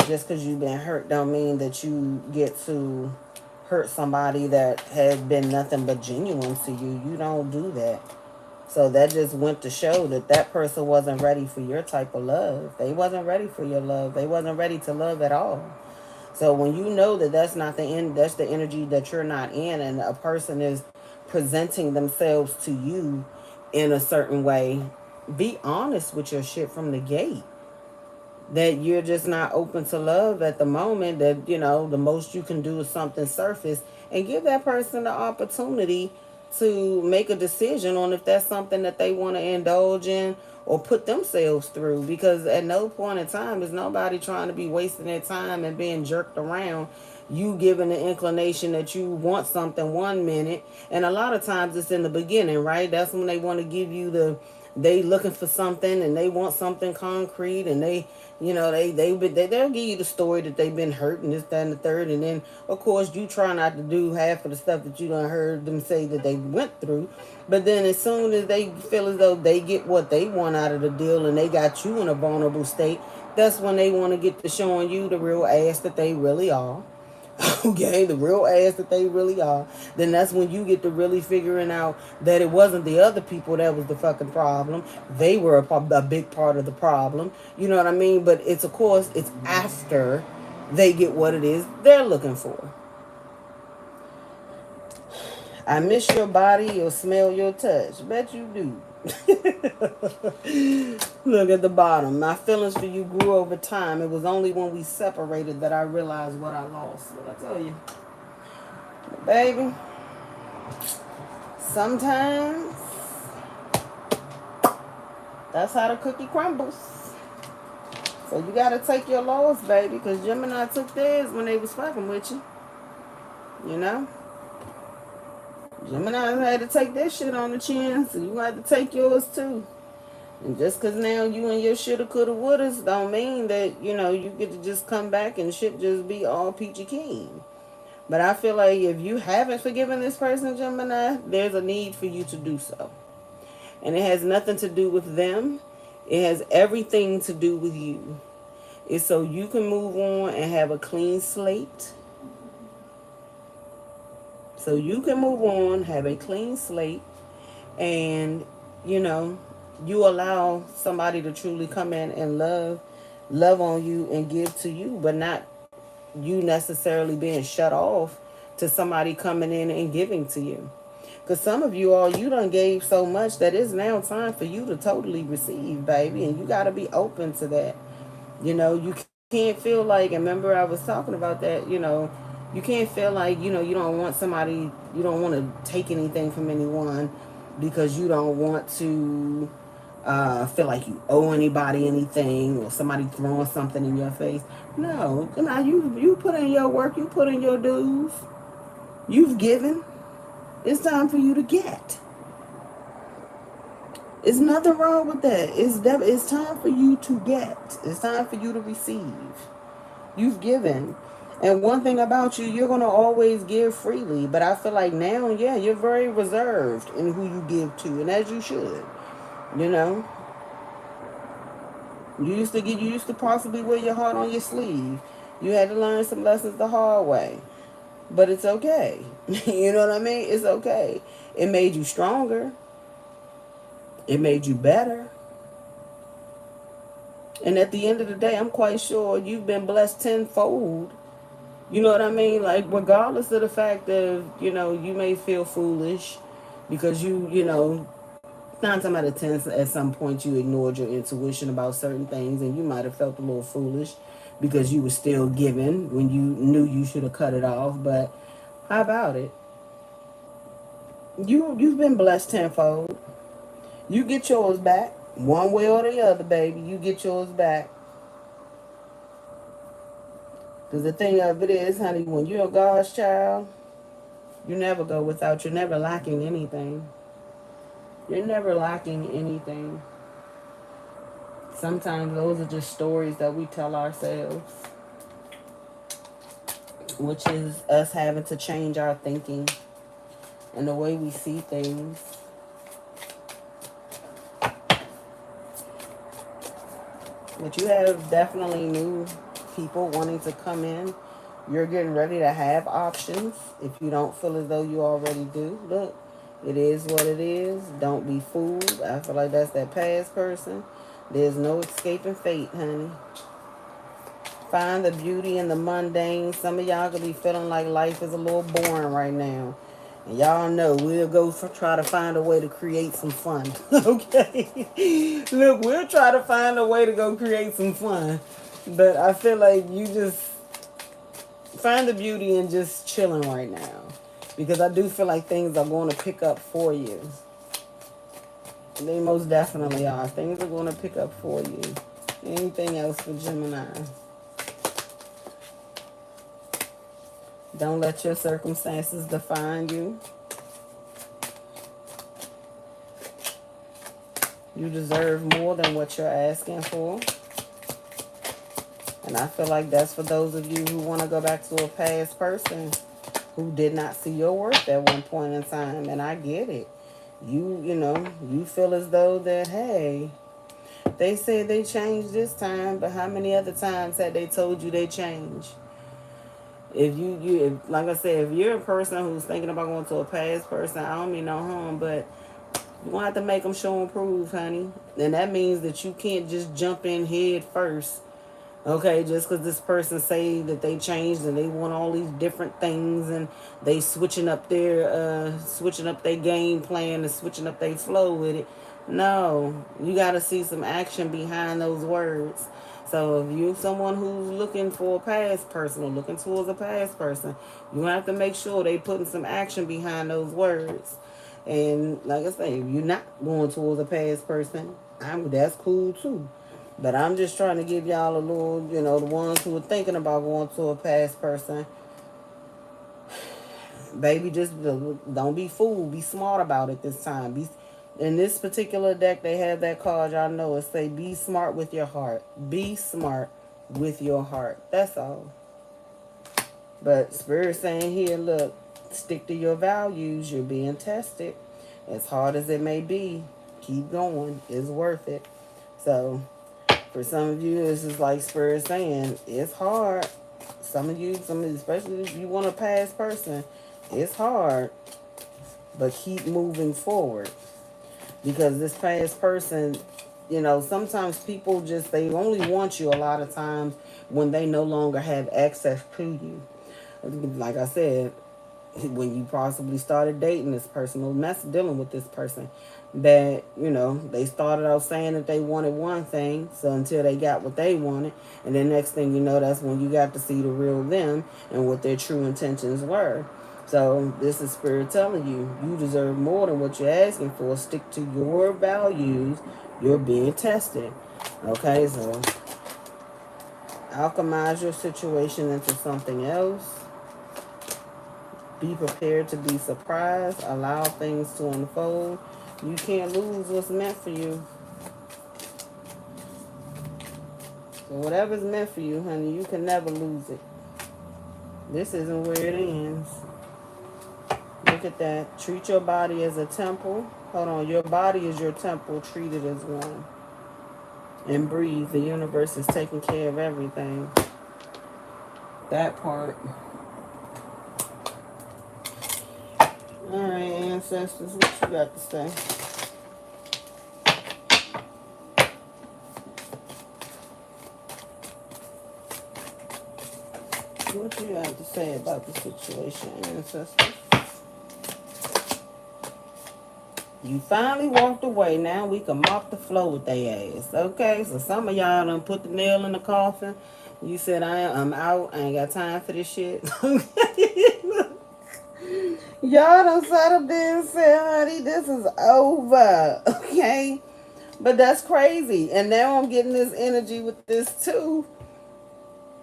just because you've been hurt don't mean that you get to hurt somebody that has been nothing but genuine to you. You don't do that. So that just went to show that that person wasn't ready for your type of love. They wasn't ready for your love. They wasn't ready to love at all. So when you know that that's not the end, that's the energy that you're not in, and a person is presenting themselves to you in a certain way, be honest with your shit from the gate. That you're just not open to love at the moment. That, the most you can do is something surface, and give that person the opportunity to make a decision on if that's something that they want to indulge in or put themselves through. Because at no point in time is nobody trying to be wasting their time and being jerked around. You giving the inclination that you want something 1 minute, and a lot of times it's in the beginning, right? That's when they want to give you they looking for something and they want something concrete, and they'll give you the story that they've been hurt and this, that, and the third, and then of course you try not to do half of the stuff that you done heard them say that they went through. But then as soon as they feel as though they get what they want out of the deal and they got you in a vulnerable state, that's when they want to get to showing you the real ass that they really are. Okay, the real ass that they really are. Then that's when you get to really figuring out that it wasn't the other people that was the fucking problem. They were a big part of the problem. You know what I mean? But it's, of course, it's after they get what it is they're looking for. I miss your body or smell your touch. Bet you do. Look at the bottom. My feelings for you grew over time. It was only when we separated that I realized what I lost. What I tell you, baby, sometimes that's how the cookie crumbles. So you gotta take your loss, baby, because Gemini took theirs when they was fucking with you. Gemini had to take that shit on the chin, so you had to take yours too. And just because now you and your shoulda, coulda, wouldas don't mean that, you get to just come back and shit just be all peachy keen. But I feel like if you haven't forgiven this person, Gemini, there's a need for you to do so. And it has nothing to do with them. It has everything to do with you. It's so you can move on and have a clean slate. So you can move on, have a clean slate, and, you allow somebody to truly come in and love on you and give to you, but not you necessarily being shut off to somebody coming in and giving to you. Because some of you all, you done gave so much that it's now time for you to totally receive, baby. And you got to be open to that. You can't feel like, and remember I was talking about that, you can't feel like, you don't want somebody, you don't want to take anything from anyone because you don't want to feel like you owe anybody anything or somebody throwing something in your face. No, now you put in your work, you put in your dues, you've given. It's time for you to get. There's nothing wrong with that. It's time for you to get. It's time for you to receive. You've given. And one thing about you, you're going to always give freely. But I feel like now, yeah, you're very reserved in who you give to. And as you should. You know? You used to possibly wear your heart on your sleeve. You had to learn some lessons the hard way. But it's okay. You know what I mean? It's okay. It made you stronger. It made you better. And at the end of the day, I'm quite sure you've been blessed tenfold. You know what I mean? Like, regardless of the fact that, you may feel foolish because nine times out of ten, at some point, you ignored your intuition about certain things and you might have felt a little foolish because you were still giving when you knew you should have cut it off. But how about it? You've been blessed tenfold. You get yours back. One way or the other, baby. You get yours back. Because the thing of it is, honey, when you're a God's child, you never go without. You're never lacking anything. You're never lacking anything. Sometimes those are just stories that we tell ourselves, which is us having to change our thinking and the way we see things. But you have definitely new people wanting to come in. You're getting ready to have options if you don't feel as though you already do. Look, it is what it is. Don't be fooled. I feel like that's that past person. There's no escaping fate, honey. Find the beauty in the mundane. Some of y'all could be feeling like life is a little boring right now. And y'all know we'll go try to find a way to create some fun. Okay? Look, we'll try to find a way to go create some fun. But I feel like you just find the beauty in just chilling right now. Because I do feel like things are going to pick up for you. They most definitely are. Things are going to pick up for you. Anything else for Gemini? Don't let your circumstances define you. You deserve more than what you're asking for. And I feel like that's for those of you who want to go back to a past person who did not see your worth at one point in time. And I get it. You feel as though that, hey, they said they changed this time, but how many other times had they told you they changed? If like I said, if you're a person who's thinking about going to a past person, I don't mean no harm, but you're going to have to make them show and prove, honey. And that means that you can't just jump in head first. Okay, just because this person say that they changed and they want all these different things and they switching up their game plan and switching up their flow with it. No, you got to see some action behind those words. So if you're someone who's looking for a past person or looking towards a past person, you have to make sure they putting some action behind those words. And like I say, if you're not going towards a past person, that's cool too. But I'm just trying to give y'all a little, the ones who are thinking about going to a past person. Baby, just don't be fooled. Be smart about it this time. In this particular deck, they have that card. Y'all know it say, be smart with your heart. Be smart with your heart. That's all. But Spirit's saying here, look, stick to your values. You're being tested. As hard as it may be, keep going. It's worth it. So for some of you, this is like Spirit saying, it's hard. Some of you, especially if you want a past person, it's hard. But keep moving forward. Because this past person, sometimes people just, they only want you a lot of times when they no longer have access to you. Like I said, when you possibly started dating this person or dealing with this person, that they started out saying that they wanted one thing, so until they got what they wanted, and then next thing you know, that's when you got to see the real them and what their true intentions were. So this is spirit telling you, you deserve more than what you're asking for. Stick to your values. You're being tested. Okay, so alchemize your situation into something else. Be prepared to be surprised. Allow things to unfold. You can't lose what's meant for you. So whatever's meant for you, honey, you can never lose it. This isn't where it ends. Look at that. Treat your body as a temple. Hold on. Your body is your temple. Treat it as one. And breathe. The universe is taking care of everything. That part. Alright, ancestors, what you got to say? What you got to say about the situation, ancestors? You finally walked away. Now we can mop the floor with their ass. Okay, so some of y'all done put the nail in the coffin. You said, I'm out. I ain't got time for this shit. Y'all done sat up there and said, honey, this is over. Okay? But that's crazy. And now I'm getting this energy with this too.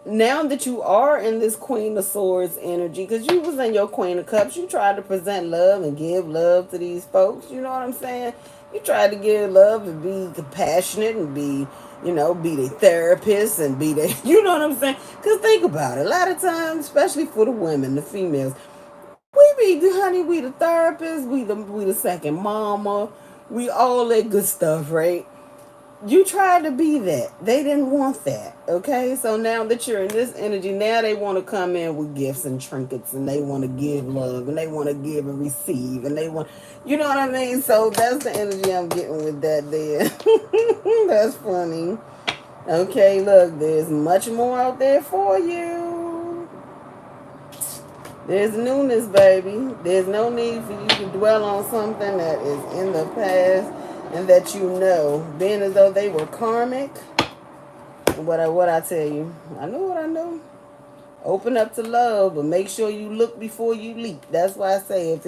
Now that you are in this Queen of Swords energy, because you was in your Queen of Cups, you tried to present love and give love to these folks. You know what I'm saying? You tried to give love and be compassionate and be, be the therapist and be the, you know what I'm saying? Because think about it. A lot of times, especially for the women, the females, we be, honey, we the therapist, we the second mama, we all that good stuff, right? You tried to be that. They didn't want that. Okay? So now that you're in this energy, now they want to come in with gifts and trinkets and they want to give love and they want to give and receive and they want, you know what I mean? So that's the energy I'm getting with that there. That's funny. Okay, look, there's much more out there for you. There's newness, baby. There's no need for you to dwell on something that is in the past and that being as though they were karmic. What I tell you, I know what I know. Open up to love, but make sure you look before you leap. That's why I say if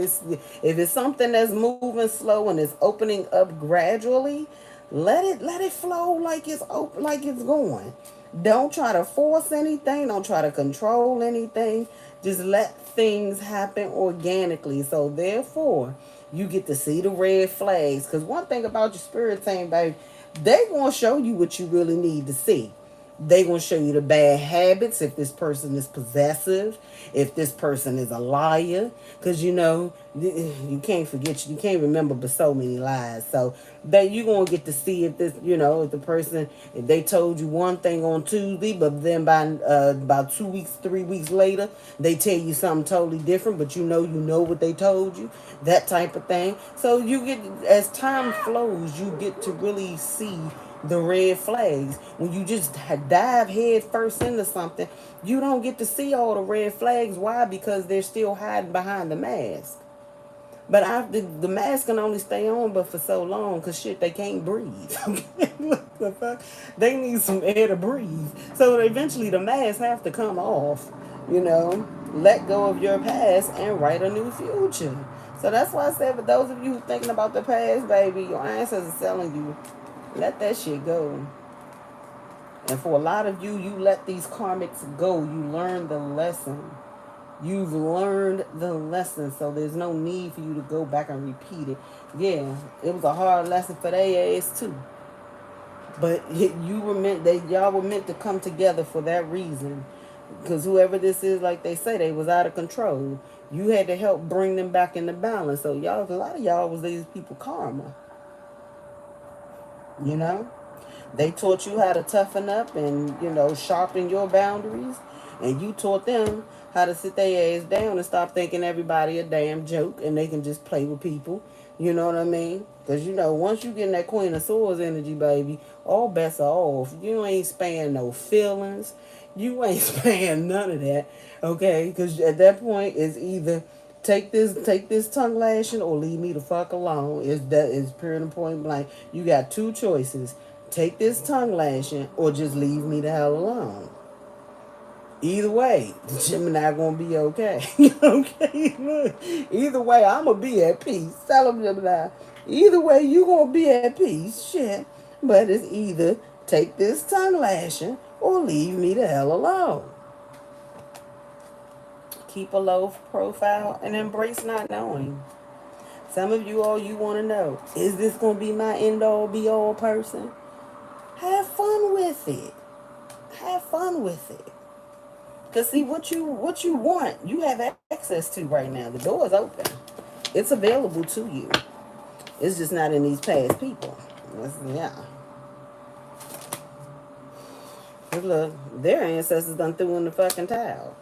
it's something that's moving slow and it's opening up gradually, let it flow like it's open, like it's going. Don't try to force anything. Don't try to control anything. Just let things happen organically. So therefore, you get to see the red flags. Because one thing about your spirit team, baby, they gonna show you what you really need to see. They gonna show you the bad habits, if this person is possessive, if this person is a liar, because you can't forget, you can't remember but so many lies. So that you gonna get to see if this, if the person, if they told you one thing on Tuesday, but then by about 2 weeks, 3 weeks later, they tell you something totally different, but you know what they told you, that type of thing. So you get, as time flows, you get to really see the red flags. When you just dive head first into something, you don't get to see all the red flags. Why? Because they're still hiding behind the mask. But the mask can only stay on but for so long, because shit, they can't breathe. What the fuck? They need some air to breathe. So eventually the mask have to come off. Let go of your past and write a new future. So that's why I said, for those of you who thinking about the past, baby, your ancestors are telling you, let that shit go. And for a lot of you, you let these karmics go. You learn the lesson. You've learned the lesson, so there's no need for you to go back and repeat it. Yeah, it was a hard lesson for their ass too. But y'all were meant to come together for that reason. Because whoever this is, like they say, they was out of control. You had to help bring them back into balance. So a lot of y'all was these people karma. You know? They taught you how to toughen up and, sharpen your boundaries. And you taught them how to sit their ass down and stop thinking everybody a damn joke and they can just play with people. You know what I mean? Because, once you get in that Queen of Swords energy, baby, all bets are off. You ain't sparing no feelings. You ain't sparing none of that. Okay? Because at that point, it's either take this tongue lashing or leave me the fuck alone. Is period and point blank. You got two choices. Take this tongue lashing or just leave me the hell alone. Either way, Gemini gonna be okay. Okay, look. Either way, I'm gonna be at peace. Tell him, Gemini. Either way, you gonna be at peace. Shit. But it's either take this tongue lashing or leave me the hell alone. Keep a low profile and embrace not knowing. Some of you all you want to know, is this gonna be my end all be all person? Have fun with it. Have fun with it. Cause see what you want, you have access to right now. The door is open. It's available to you. It's just not in these past people. Yeah. Cause look, their ancestors done threw in the fucking towel.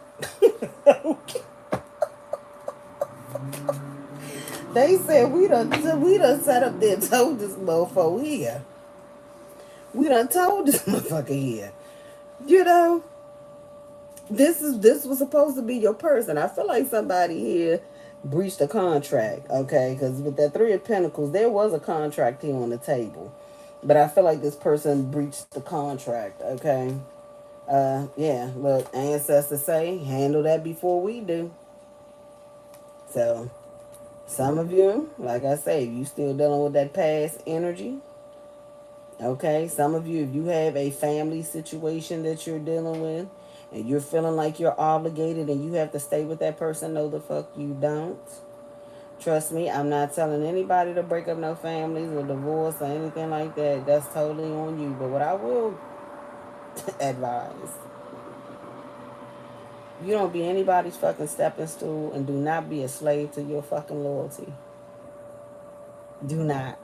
Okay. They said we done sat up there and told this motherfucker here. We done told this motherfucker here. You know, this was supposed to be your person. I feel like somebody here breached a contract, okay? Because with that Three of Pentacles, there was a contract here on the table, but I feel like this person breached the contract, okay? Yeah. Look, ancestors say handle that before we do. So, some of you, like I say, if you still dealing with that past energy, okay? Some of you, if you have a family situation that you're dealing with and you're feeling like you're obligated and you have to stay with that person, no the fuck you don't. Trust me, I'm not telling anybody to break up no families or divorce or anything like that. That's totally on you. But what I will advise, you don't be anybody's fucking stepping stool and do not be a slave to your fucking loyalty. Do not.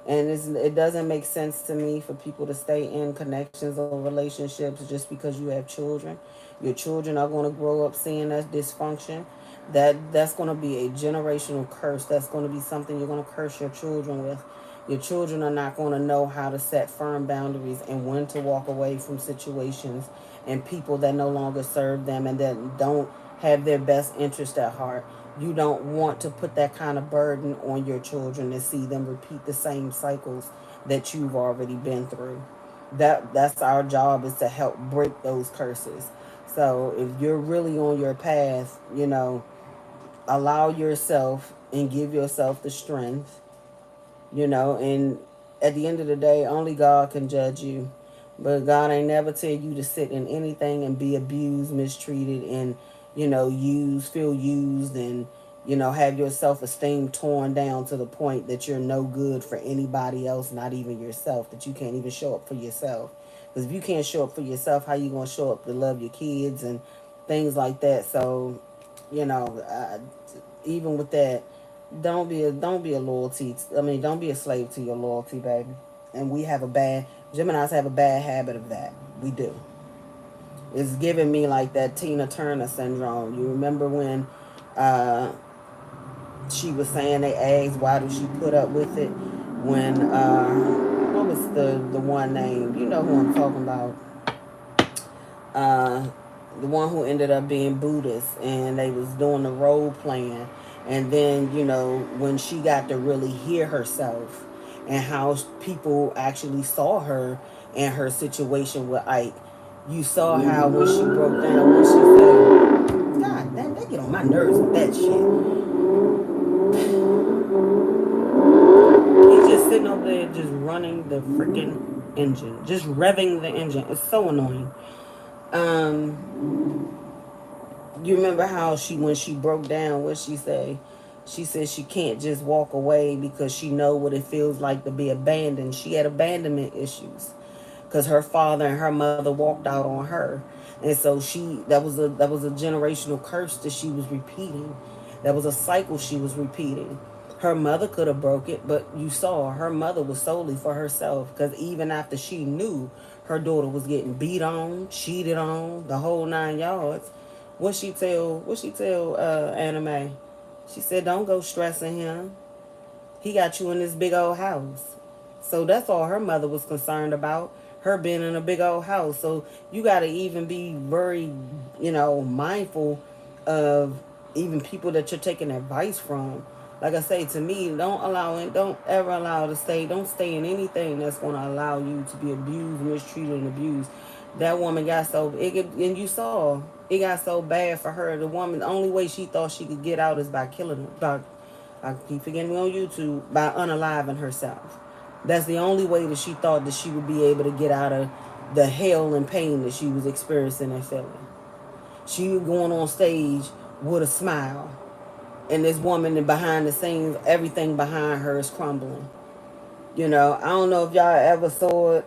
And it doesn't make sense to me for people to stay in connections or relationships just because you have children. Your children are going to grow up seeing that dysfunction. That's going to be a generational curse. That's going to be something you're going to curse your children with. Your children are not going to know how to set firm boundaries and when to walk away from situations and people that no longer serve them and that don't have their best interest at heart. You don't want to put that kind of burden on your children and see them repeat the same cycles that you've already been through. That's our job, is to help break those curses. So if you're really on your path, allow yourself and give yourself the strength, and at the end of the day, only God can judge you. But God ain't never tell you to sit in anything and be abused, mistreated, and, feel used, and, have your self-esteem torn down to the point that you're no good for anybody else, not even yourself, that you can't even show up for yourself. Because if you can't show up for yourself, how you going to show up to love your kids and things like that? So, even with that, don't be a loyalty. I mean, don't be a slave to your loyalty, baby. And Geminis have a bad habit of that. We do. It's giving me like that Tina Turner syndrome. You remember when she was saying, they asked why do she put up with it when what was the one name? You know who I'm talking about. Uh, the one who ended up being Buddhist, and they was doing the role playing, and then when she got to really hear herself and how people actually saw her and her situation with Ike, you saw how when she broke down, when she said, God damn, they get on my nerves with that shit. He's just sitting over there just running the freaking engine, just revving the engine. It's so annoying. You remember how when she broke down, what she say? She said she can't just walk away because she know what it feels like to be abandoned. She had abandonment issues because her father and her mother walked out on her, and so that was a generational curse that she was repeating. That was a cycle she was repeating. Her mother could have broke it, but you saw her mother was solely for herself, because even after she knew her daughter was getting beat on, cheated on, the whole 9 yards, what she tell Anime? She said, don't go stressing him. He got you in this big old house. So that's all her mother was concerned about, her being in a big old house. So you got to even be very, mindful of even people that you're taking advice from. Like I say, to me, don't ever allow to stay, don't stay in anything that's going to allow you to be abused, mistreated, and abused. That woman got and you saw, it got so bad for her. The woman, the only way she thought she could get out is by killing him, I keep forgetting me on YouTube, by unaliving herself. That's the only way that she thought that she would be able to get out of the hell and pain that she was experiencing and feeling. She was going on stage with a smile, and this woman, and behind the scenes, everything behind her is crumbling. I don't know if y'all ever saw it,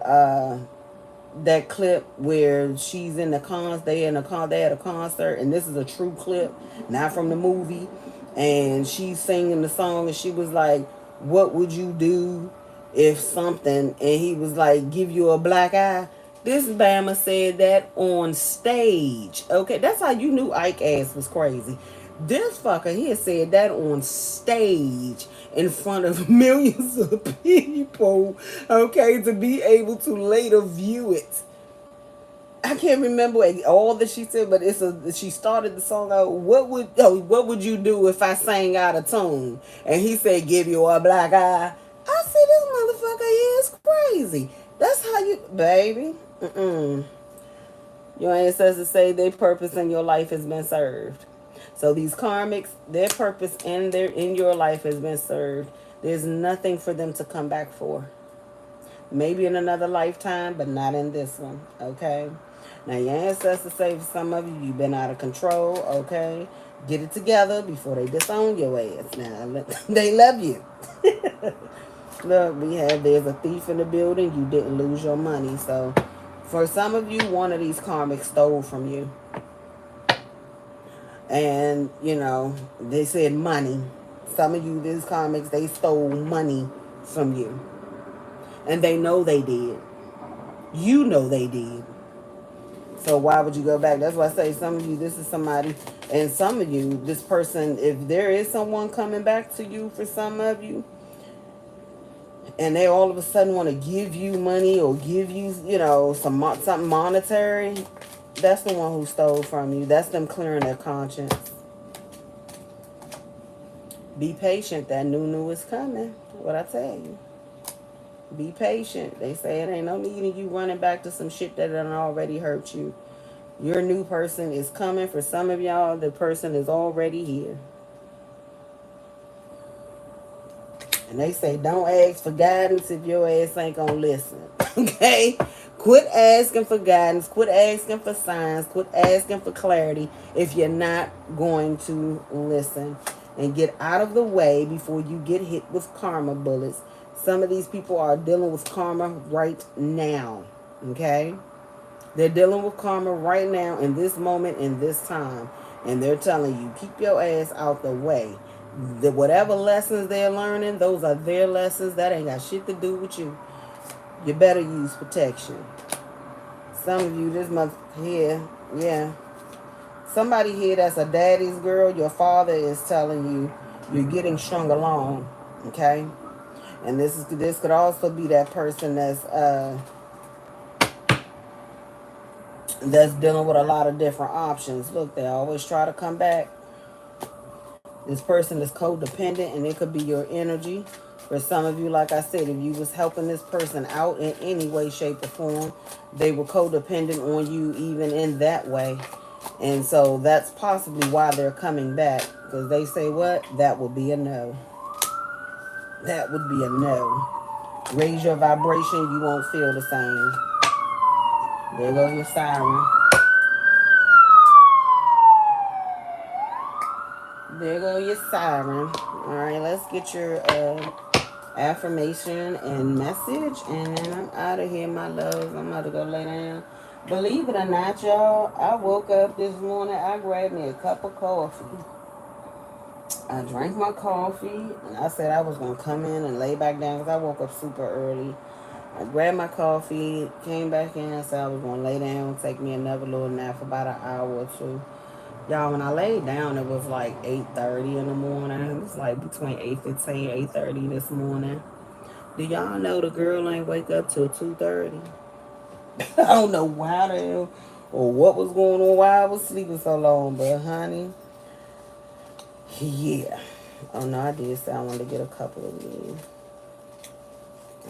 that clip where she's in the they had a concert, and this is a true clip, not from the movie, and she's singing the song, and she was like, what would you do if something, and he was like, give you a black eye. This Bama said that on stage. Okay, that's how you knew Ike ass was crazy. This fucker, he had said that on stage in front of millions of people, okay, to be able to later view it. I can't remember all that she said, but she started the song out. What would you do if I sang out of tune? And he said, "Give you a black eye." I said, "This motherfucker is crazy." That's how you, baby. Your ancestors say their purpose in your life has been served. So these karmics, their purpose in your life has been served. There's nothing for them to come back for. Maybe in another lifetime, but not in this one. Okay. Now your ancestors say for some of you, you've been out of control. Okay. Get it together before they disown your ass. Now they love you. Look, there's a thief in the building. You didn't lose your money. So for some of you, one of these karmics stole from you. And, they said money. Some of you, these karmics, they stole money from you. And they know they did. You know they did. So why would you go back? That's why I say some of you, this is somebody, and some of you, this person, if there is someone coming back to you for some of you, and they all of a sudden want to give you money or give you, something monetary, that's the one who stole from you. That's them clearing their conscience. Be patient. That new is coming. What I tell you. Be patient. They say it ain't no need in you running back to some shit that done already hurt you. Your new person is coming. For some of y'all, the person is already here. And they say, don't ask for guidance if your ass ain't gonna listen. Okay? Quit asking for guidance. Quit asking for signs. Quit asking for clarity if you're not going to listen. And get out of the way before you get hit with karma bullets. Some of these people are dealing with karma right now. Okay? They're dealing with karma right now, in this moment, in this time. And they're telling you, keep your ass out the way. Whatever lessons they're learning, those are their lessons. That ain't got shit to do with you. You better use protection. Some of you, this month here, yeah. Somebody here that's a daddy's girl, your father is telling you you're getting strung along. Okay? And this could also be that person that's dealing with a lot of different options. Look, they always try to come back. This person is codependent, and it could be your energy. For some of you, like I said, if you was helping this person out in any way, shape, or form, they were codependent on you even in that way. And so that's possibly why they're coming back. Because they say what? That would be a no. That would be a no. Raise your vibration, you won't feel the same. There goes your siren. There go your siren. All right, let's get your affirmation and message, and then I'm out of here, my loves. I'm about to go lay down. Believe it or not, y'all, I woke up this morning. I grabbed me a cup of coffee. I drank my coffee, and I said I was going to come in and lay back down because I woke up super early. I grabbed my coffee, came back in, and said I was going to lay down, take me another little nap for about an hour or two. Y'all, when I laid down, it was like 8:30 in the morning. It was like between 8:15, 8:30 this morning. Do y'all know the girl ain't wake up till 2:30? I don't know why the hell or what was going on, why I was sleeping so long, but honey, yeah. Oh no, I did say I wanted to get a couple of these.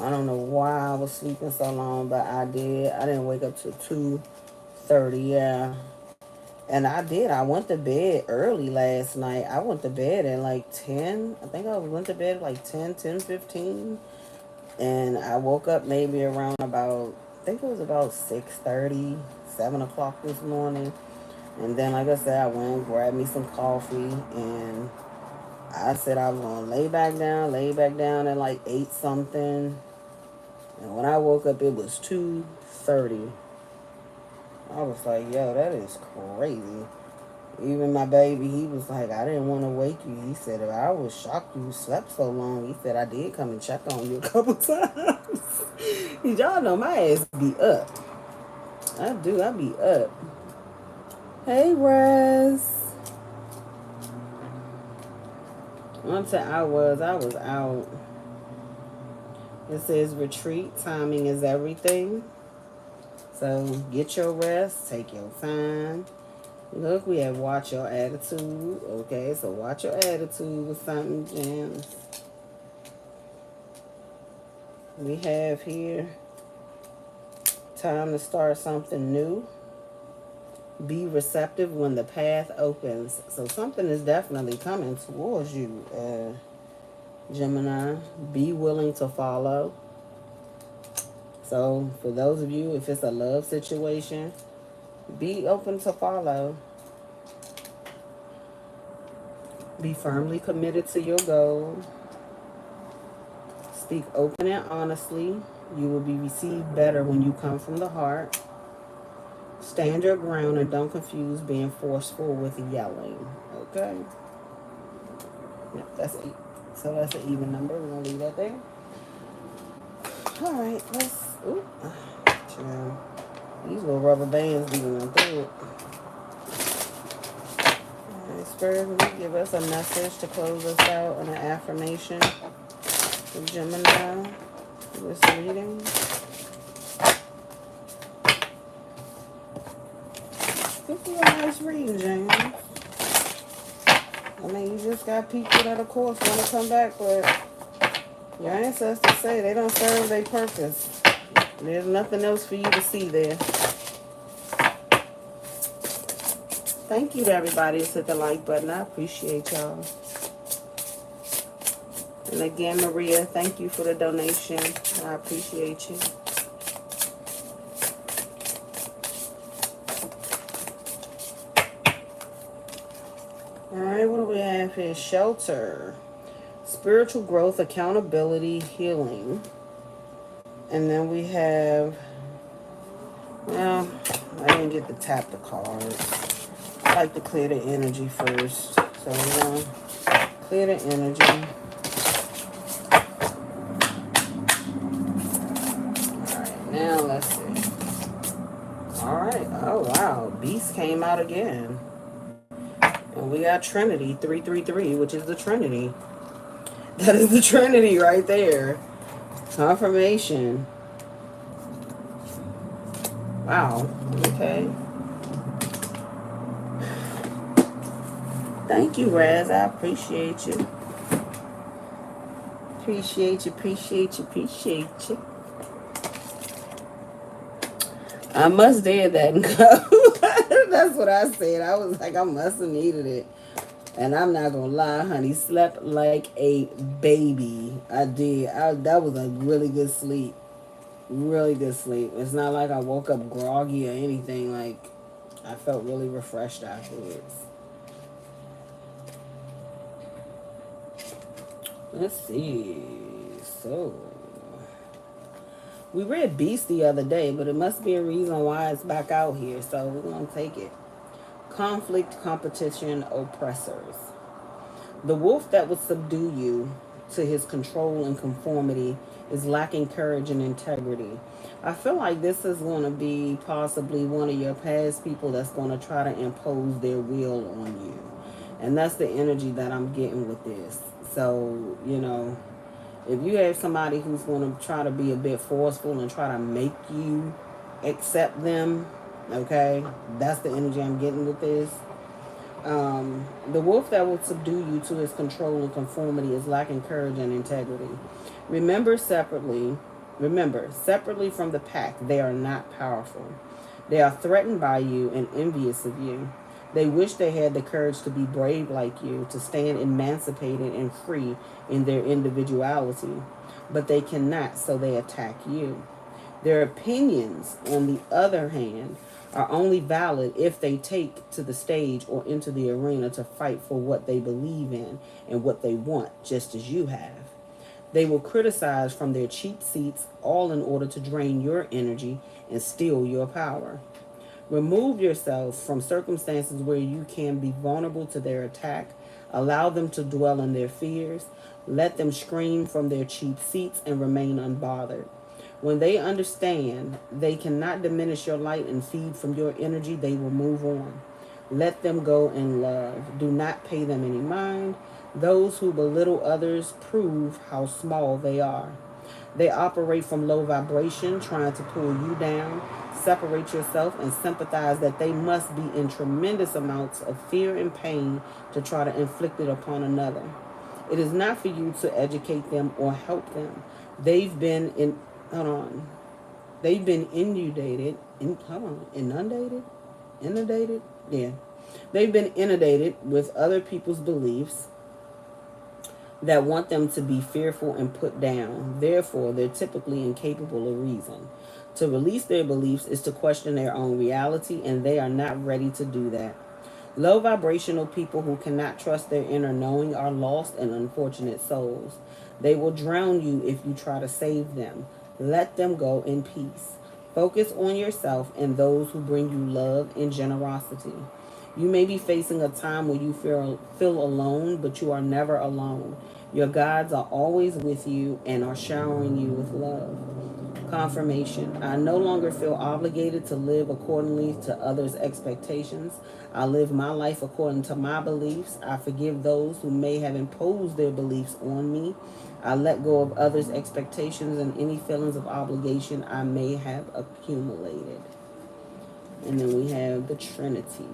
I don't know why I was sleeping so long, but I did. I didn't wake up till 2:30, yeah. And I did. I went to bed early last night. I went to bed at like 10. I think I went to bed at like 10:15. And I woke up maybe around about, I think it was about 6:30, 7 o'clock this morning. And then, like I said, I went and grabbed me some coffee. And I said I was going to lay back down at like 8 something. And when I woke up, it was 2:30. I was like, yo, that is crazy. Even my baby, he was like, I didn't want to wake you. He said, I was shocked you slept so long. He said, I did come and check on you a couple times. Y'all know my ass be up. I do, I be up. Hey, Rez. Once I was out. It says retreat, timing is everything. So get your rest, take your time. Look, we have watch your attitude. Okay, so watch your attitude with something, gems. We have here time to start something new. Be receptive when the path opens. So something is definitely coming towards you, Gemini. Be willing to follow. So for those of you, if it's a love situation, be open to follow. Be firmly committed to your goal. Speak open and honestly. You will be received better when you come from the heart. Stand your ground and don't confuse being forceful with yelling. Okay? Yeah, that's 8. So that's an even number. We're going to leave that there. All right, let's... Ooh. These little rubber bands be going through it. All right, Spirit, will you give us a message to close us out on an affirmation for Gemini for this reading? This is a nice reading, James. I mean, you just got people that, of course, want to come back, but your ancestors say they don't serve their purpose. There's nothing else for you to see there. Thank you to everybody who hit the like button. I appreciate y'all. And again, Maria, thank you for the donation. I appreciate you. Alright, what do we have here? Shelter. Spiritual growth, accountability, healing. And then we have... Well, I didn't get to tap the cards. I like to clear the energy first. So we're going to clear the energy. Alright, now let's see. Alright, oh wow. Beast came out again. And we got Trinity, 333, which is the Trinity. That is the Trinity right there. Confirmation. Wow. Okay. Thank you, Raz. I appreciate you. Appreciate you, appreciate you, appreciate you. I must did that and go. That's what I said. I was like, I must have needed it. And I'm not going to lie, honey. Slept like a baby. I did. That was a really good sleep. Really good sleep. It's not like I woke up groggy or anything. Like, I felt really refreshed afterwards. Let's see. So, we read Beast the other day, but it must be a reason why it's back out here. So, we're going to take it. Conflict, competition, oppressors. The wolf that would subdue you to his control and conformity is lacking courage and integrity. I feel like this is going to be possibly one of your past people that's going to try to impose their will on you. And that's the energy that I'm getting with this. So, you know, if you have somebody who's going to try to be a bit forceful and try to make you accept them, okay, that's the energy I'm getting with this. The wolf that will subdue you to his control and conformity is lacking courage and integrity. Remember separately, separately from the pack, they are not powerful. They are threatened by you and envious of you. They wish they had the courage to be brave like you, to stand emancipated and free in their individuality. But they cannot, so they attack you. Their opinions, on the other hand, are only valid if they take to the stage or into the arena to fight for what they believe in and what they want, just as you have. They will criticize from their cheap seats, all in order to drain your energy and steal your power. Remove yourself from circumstances where you can be vulnerable to their attack. Allow them to dwell in their fears. Let them scream from their cheap seats and remain unbothered. When they understand they cannot diminish your light and feed from your energy, they will move on. Let them go in love. Do not pay them any mind. Those who belittle others prove how small they are. They operate from low vibration, trying to pull you down. Separate yourself and sympathize that they must be in tremendous amounts of fear and pain to try to inflict it upon another. It is not for you to educate them or help them. They've been in, hold on. They've been inundated? Yeah. They've been inundated with other people's beliefs that want them to be fearful and put down. Therefore, they're typically incapable of reason. To release their beliefs is to question their own reality, and they are not ready to do that. Low vibrational people who cannot trust their inner knowing are lost and unfortunate souls. They will drown you if you try to save them. Let them go in peace. Focus on yourself and those who bring you love and generosity. You may be facing a time where you feel alone, but you are never alone. Your guides are always with you and are showering you with love. Confirmation. I no longer feel obligated to live accordingly to others' expectations. I live my life according to my beliefs. I forgive those who may have imposed their beliefs on me. I let go of others' expectations and any feelings of obligation I may have accumulated. And then we have the Trinity.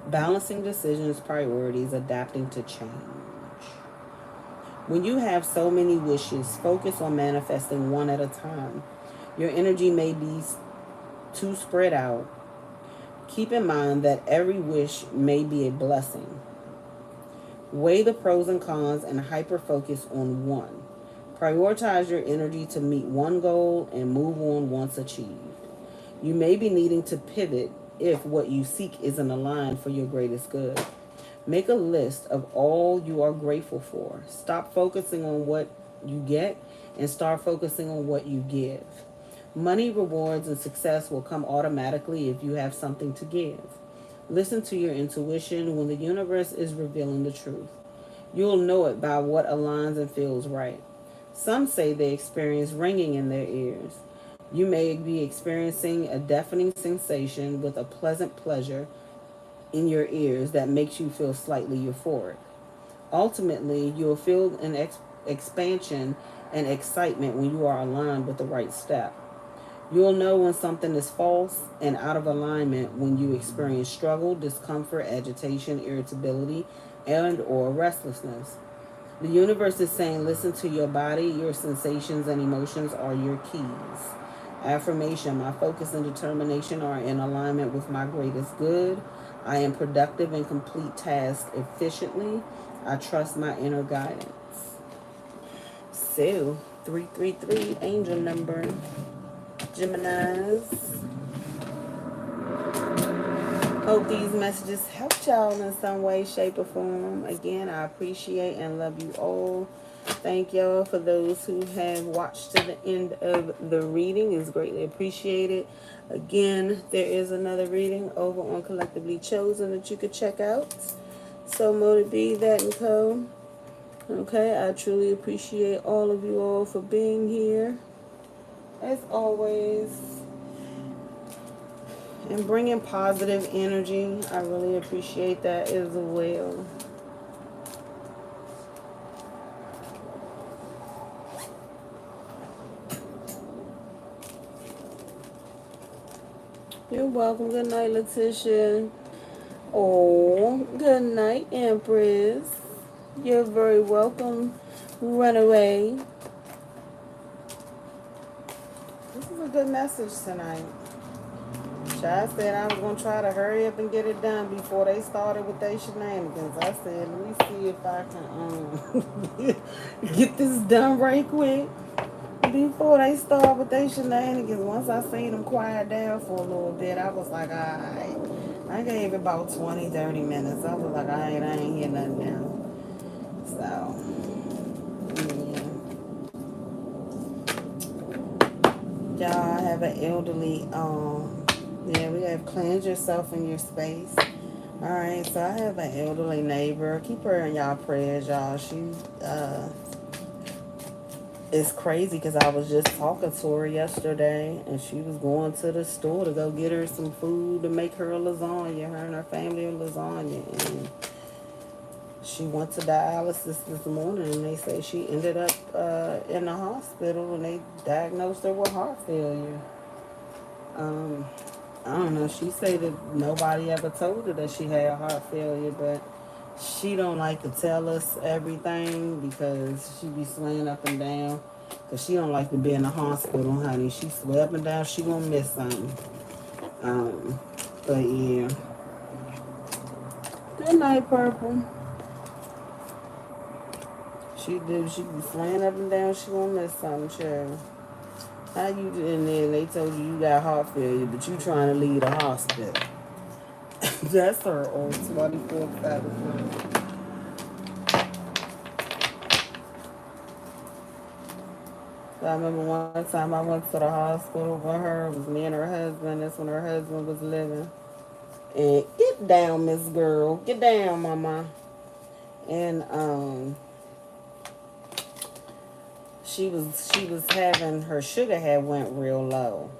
Balancing decisions, priorities, adapting to change. When you have so many wishes, focus on manifesting one at a time. Your energy may be too spread out. Keep in mind that every wish may be a blessing. Weigh the pros and cons and hyper-focus on one. Prioritize your energy to meet one goal and move on once achieved. You may be needing to pivot if what you seek isn't aligned for your greatest good. Make a list of all you are grateful for. Stop focusing on what you get and start focusing on what you give. Money, rewards, and success will come automatically if you have something to give. Listen to your intuition when the universe is revealing the truth. You'll know it by what aligns and feels right. Some say they experience ringing in their ears. You may be experiencing a deafening sensation with a pleasant pleasure in your ears that makes you feel slightly euphoric. Ultimately, you'll feel an expansion and excitement when you are aligned with the right step. You'll know when something is false and out of alignment when you experience struggle, discomfort, agitation, irritability, and or restlessness. The universe is saying, listen to your body. Your sensations and emotions are your keys. Affirmation. My focus and determination are in alignment with my greatest good. I am productive and complete tasks efficiently. I trust my inner guidance. So, 333, angel number. Geminis. Hope these messages helped y'all in some way, shape, or form. Again, I appreciate and love you all. Thank y'all for those who have watched to the end of the reading. It's greatly appreciated. Again, there is another reading over on Collectively Chosen that you could check out. So Motive be that and co. Okay, I truly appreciate all of you all for being here. As always. And bringing positive energy. I really appreciate that as well. You're welcome. Good night, Letitia. Oh, good night, Empress. You're very welcome, Runaway. This is a good message tonight. I said I was going to try to hurry up and get it done before they started with their shenanigans. I said, let me see if I can get this done right quick before they start with their shenanigans. Once I seen them quiet down for a little bit, I was like, alright. I gave it about 20-30 minutes. I was like, alright, I ain't hear nothing now. So, yeah. Y'all have an elderly, yeah, we have cleanse yourself in your space. Alright, so I have an elderly neighbor. Keep her in y'all prayers, y'all. She, it's crazy because I was just talking to her yesterday and she was going to the store to go get her some food to make her a lasagna, her and her family a lasagna. And she went to dialysis this morning and they say she ended up in the hospital and they diagnosed her with heart failure. I don't know. She said that nobody ever told her that she had heart failure, but she don't like to tell us everything because she be swaying up and down. Because she don't like to be in the hospital, honey. She sway up and down. She gonna miss something. But yeah. Good night, Purple. She be swaying up and down. She gonna miss something, child. How you in there and they told you got heart failure, but you trying to leave the hospital. That's her old 24th Saturday. So I remember one time I went to the hospital with her. It was me and her husband. That's when her husband was living. And get down, Miss Girl. Get down, Mama. And she was having her sugar had went real low.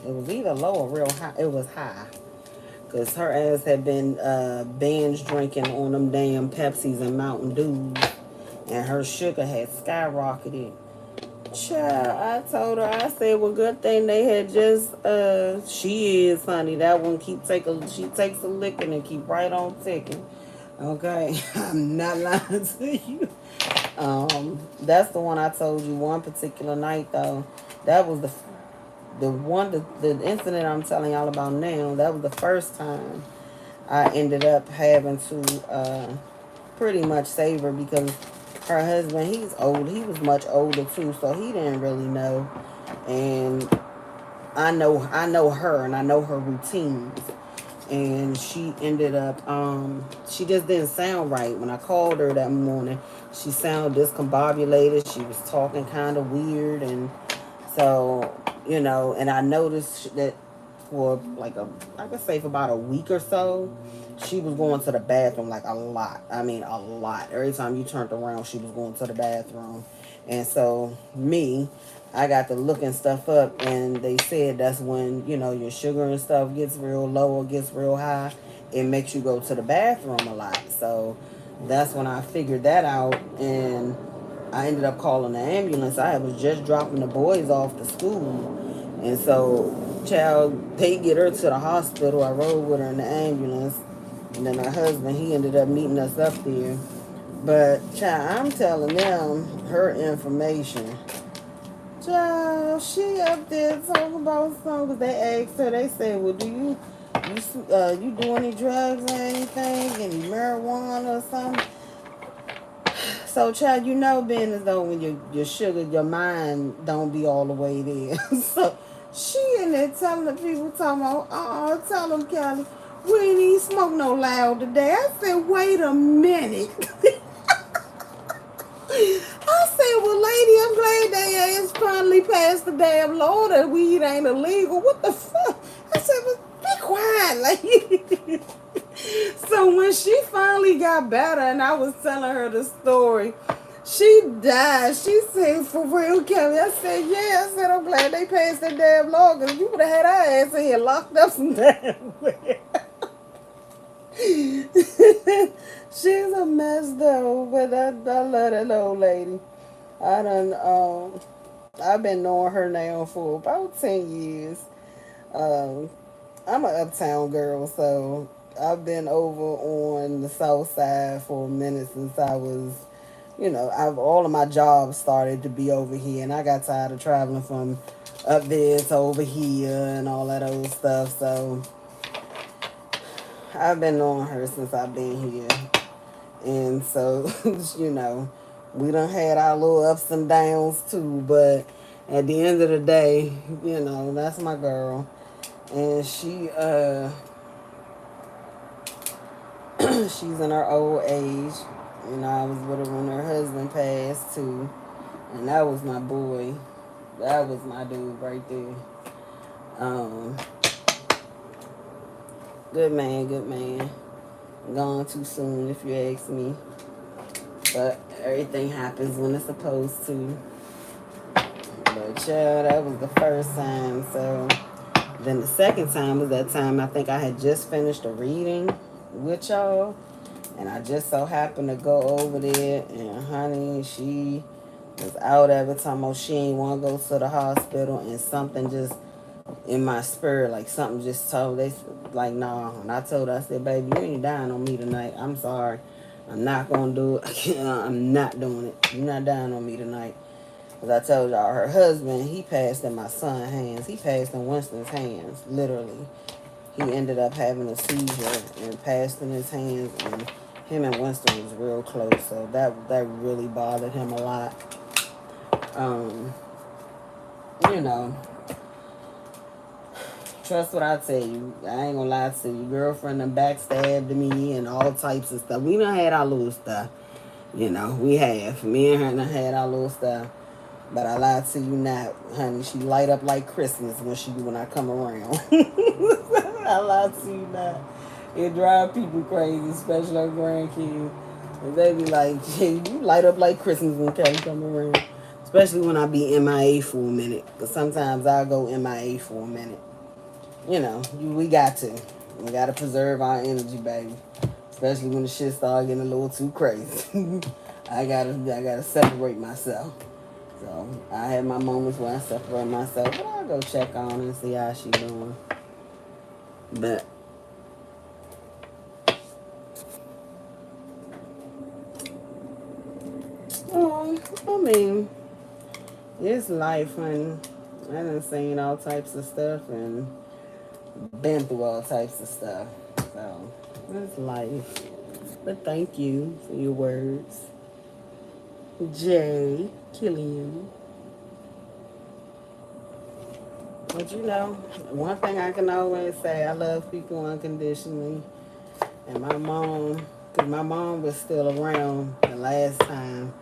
It was either low or real high. It was high. Because her ass had been binge drinking on them damn Pepsis and Mountain Dews. And her sugar had skyrocketed. Child, I told her, I said, well, good thing they had just, she is, honey. That one she takes a licking and keep right on ticking. Okay? I'm not lying to you. That's the one I told you one particular night, though. That was the incident I'm telling y'all about now. That was the first time I ended up having to pretty much save her because her husband, he's old. He was much older too, so he didn't really know. And I know her and I know her routines. And she ended up, she just didn't sound right. When I called her that morning, she sounded discombobulated. She was talking kind of weird. And so, you know, and I noticed that for I could say for about a week or so, she was going to the bathroom like a lot. I mean, a lot. Every time you turned around, she was going to the bathroom. And so I got to looking stuff up, and they said that's when, you know, your sugar and stuff gets real low or gets real high. It makes you go to the bathroom a lot. So that's when I figured that out, and I ended up calling the ambulance. I was just dropping the boys off to school. And so, child, they get her to the hospital. I rode with her in the ambulance. And then her husband, he ended up meeting us up there. But, child, I'm telling them her information. Child, she up there talking about something. They asked her, they said, well, do you do any drugs or anything? Any marijuana or something? So, child, you know, being as though when your sugar, your mind don't be all the way there. So, she in there telling the people, talking about, tell them, Kelly, we ain't even smoke no loud today. I said, wait a minute. I said, well, lady, I'm glad they ass finally passed the damn law that weed ain't illegal. What the fuck? I said, well, be quiet, lady. So when she finally got better and I was telling her the story, she died. She said, for real, Kelly? I said, yeah. I said, I'm glad they passed that damn law because you would have had our ass in here locked up some damn way. She's a mess though, but I love that old lady. I done I've been knowing her now for about 10 years. Um, I'm an uptown girl, so I've been over on the south side for a minute since I was, I've all of my jobs started to be over here, and I got tired of traveling from up there to over here and all that old stuff. So I've been knowing her since I've been here, and so we done had our little ups and downs too. But at the end of the day, that's my girl, and she's in her old age. I was with her when her husband passed too. And that was my boy. That was my dude right there. Um, good man, good man. Gone too soon if you ask me. But everything happens when it's supposed to. But yeah, that was the first time. So then the second time was that time I think I had just finished a reading with y'all. And I just so happened to go over there, and honey, she was out every time. Oh, she ain't want to go to the hospital, and something just in my spirit, like something just told they like, nah. And I told her, I said, baby, you ain't dying on me tonight. I'm sorry, I'm not gonna do it. I'm not doing it. You're not dying on me tonight. Cause I told y'all, her husband, he passed in my son's hands. He passed in Winston's hands, literally. He ended up having a seizure and passed in his hands, and him and Winston was real close, so that really bothered him a lot. You know, trust what I tell you. I ain't gonna lie to you. Girlfriend done backstabbed me and all types of stuff. We done had our little stuff. We have. Me and her done had our little stuff. But I lied to you not, honey. She light up like Christmas when I come around. I lied to you not. It drive people crazy, especially our grandkids. And they be like, hey, you light up like Christmas when Kelly come around. Especially when I be MIA for a minute. Because sometimes I'll go MIA for a minute. We got to. We got to preserve our energy, baby. Especially when the shit start getting a little too crazy. I gotta separate myself. So I have my moments where I separate myself, but I'll go check on her and see how she doing. But I mean, it's life, and I done seen all types of stuff and been through all types of stuff. So it's life. But thank you for your words, Jay Killian. But one thing I can always say, I love people unconditionally. And my mom, because my mom was still around the last time,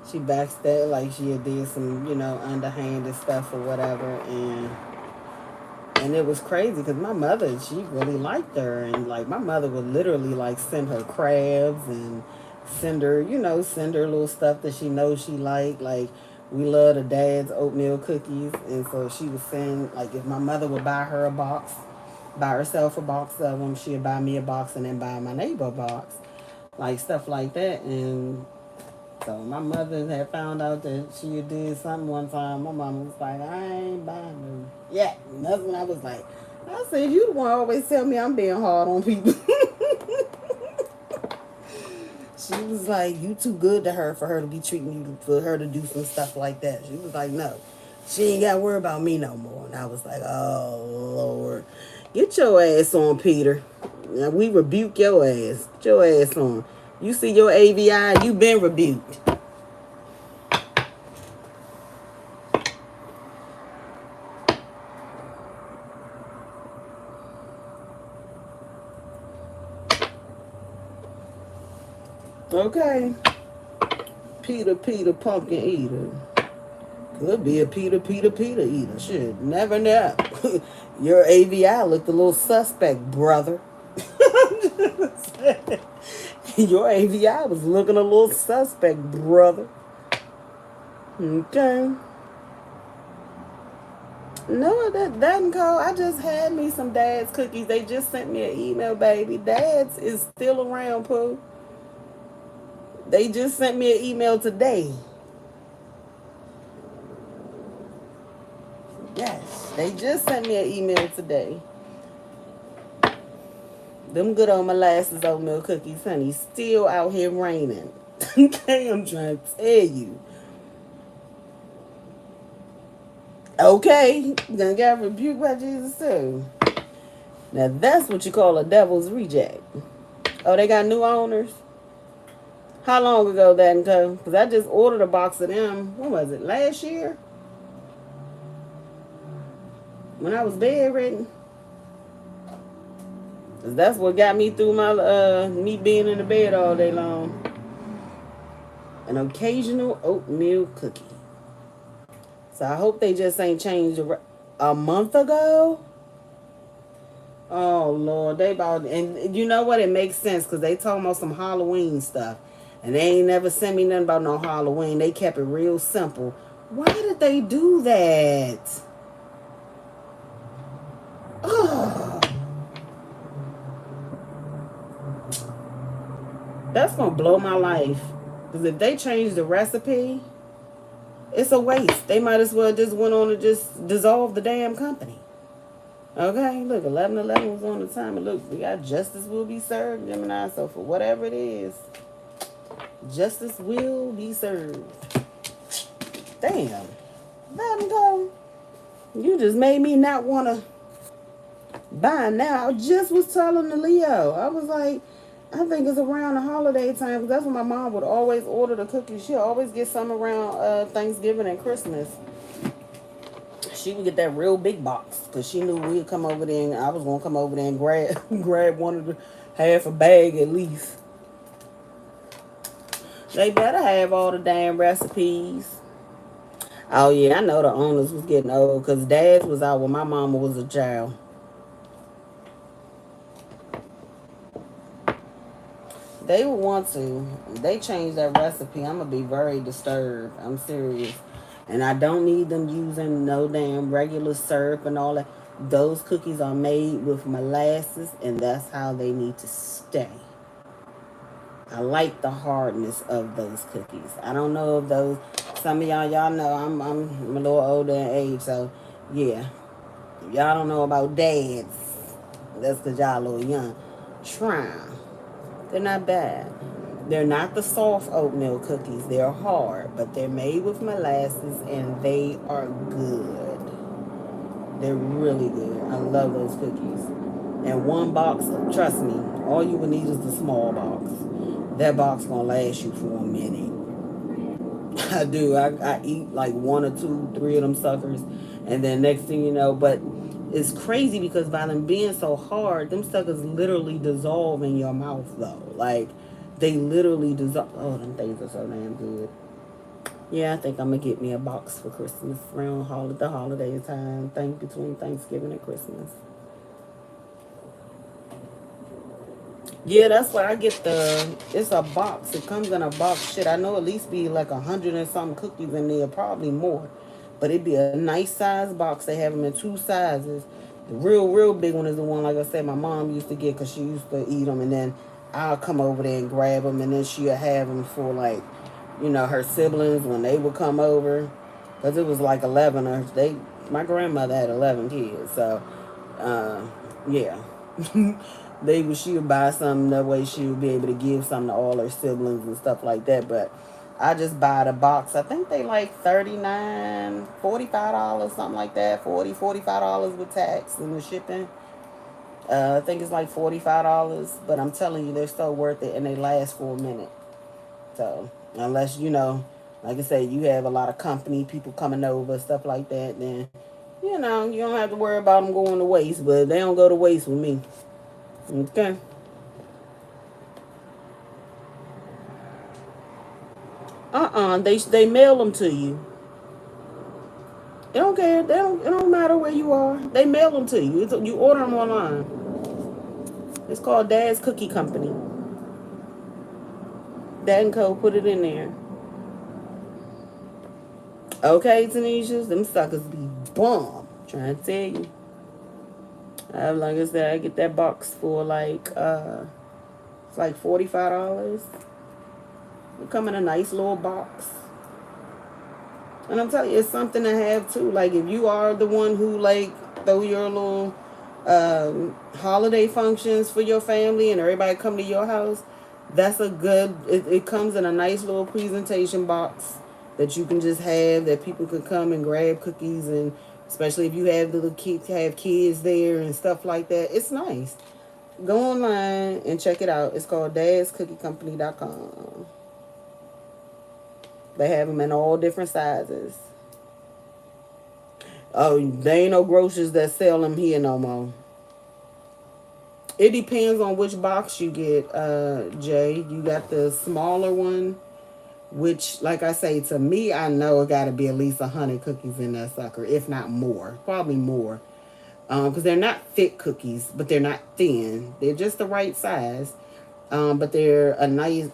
she backstabbed, like she had did some, underhanded stuff or whatever. And it was crazy because my mother, she really liked her. And, like, my mother would literally, like, send her crabs and send her little stuff that she knows she liked. Like, we love the dad's oatmeal cookies. And so she would send, like, if my mother would buy herself a box of them, she'd buy me a box and then buy my neighbor a box. Like, stuff like that. And so my mother had found out that she had did something one time. My mama was like, I ain't buying them. Yeah, and that's when I was like, I said, you the one always tell me I'm being hard on people. She was like, you too good to her for her to be treating you, for her to do some stuff like that. She was like, no, she ain't got to worry about me no more. And I was like, oh, Lord. Get your ass on, Peter. Now, we rebuke your ass. Get your ass on. You see your AVI, you been rebuked. Okay. Peter, pumpkin eater. Could be a Peter eater. Shit, never know. Your AVI looked a little suspect, brother. Your AVI was looking a little suspect, brother. Okay. No, that doesn't call. I just had me some Dad's cookies. They just sent me an email, baby. Dad's is still around, Pooh. They just sent me an email today. Yes, they just sent me an email today. Them good old molasses oatmeal cookies, honey, still out here raining. Okay, I'm trying to tell you. Okay, gonna get rebuked by Jesus too. Now that's what you call a devil's reject. Oh, they got new owners? How long ago that and go? Because I just ordered a box of them. When was it? Last year? When I was bedridden? Because that's what got me through my me being in the bed all day long. An occasional oatmeal cookie. So I hope they just ain't changed a month ago. Oh Lord, they about, and you know what? It makes sense because they talking about some Halloween stuff, and they ain't never sent me nothing about no Halloween. They kept it real simple. Why did they do that? Oh, that's gonna blow my life. Because if they change the recipe, it's a waste. They might as well just went on to just dissolve the damn company. Okay, look, 11:11 was on the time, and look, we got justice will be served, Gemini. So for whatever it is, justice will be served. Damn, let him go. You just made me not want to buy now. I just was telling the Leo, I was like, I think it's around the holiday time because that's when my mom would always order the cookies. She'll always get some around Thanksgiving and Christmas. She would get that real big box because she knew we'd come over there and I was gonna come over there and grab one of the half a bag at least. They better have all the damn recipes. Oh yeah, I know the owners was getting old because Dad's was out when my mama was a child. They would want to. They change that recipe. I'm gonna be very disturbed. I'm serious. And I don't need them using no damn regular syrup and all that. Those cookies are made with molasses, and that's how they need to stay. I like the hardness of those cookies. I don't know if those. Some of y'all know I'm a little older in age, so yeah. If y'all don't know about dads, that's because y'all a little young. Try 'em. They're not bad. They're not the soft oatmeal cookies. They're hard, but they're made with molasses and they are good. They're really good. I love those cookies. And one box, trust me, all you would need is the small box. That box gonna last you for a minute. I do. I eat like one or two, three of them suckers, and then next thing you know, but it's crazy because by them being so hard, them suckers literally dissolve in your mouth though. Like they literally dissolve. Oh, them things are so damn good. Yeah, I think I'm gonna get me a box for Christmas around the holiday time. Between Thanksgiving and Christmas. Yeah, that's why I get the. It's a box. It comes in a box. Shit, I know at least be like 100 and some cookies in there, probably more. But it'd be a nice size box. They have them in two sizes. The real big one is the one, like I said, my mom used to get because she used to eat them, and then I'll come over there and grab them, and then she'll have them for like, her siblings when they would come over, because it was like 11 or they. My grandmother had 11 kids, so yeah. She would buy something that way she would be able to give something to all her siblings and stuff like that. But I just buy the box. I think they like $39, $45, something like that. $45 with tax and the shipping. I think it's like $45, but I'm telling you, they're so worth it and they last for a minute. So unless like I said, you have a lot of company people coming over, stuff like that, then you don't have to worry about them going to waste. But they don't go to waste with me. Okay. They mail them to you. They don't care. It don't matter where you are. They mail them to you. You order them online. It's called Dad's Cookie Company. Dad and Co. Put it in there. Okay, Tanisha, them suckers be bomb. Trying to tell you. Like I said, I get that box for like it's like $45. It come in a nice little box. And I'm telling you, it's something to have too. Like if you are the one who like throw your little holiday functions for your family and everybody come to your house, that's a good. It comes in a nice little presentation box that you can just have that people can come and grab cookies, and especially if you have the little kids have kids there and stuff like that. It's nice. Go online and check it out. It's called dadscookiecompany.com. They have them in all different sizes. Oh, there ain't no grocers that sell them here no more. It depends on which box you get, Jay. You got the smaller one, which, like I say, to me, I know it got to be at least 100 cookies in that sucker, if not more. Probably more. Because they're not thick cookies, but they're not thin. They're just the right size. But they're a nice,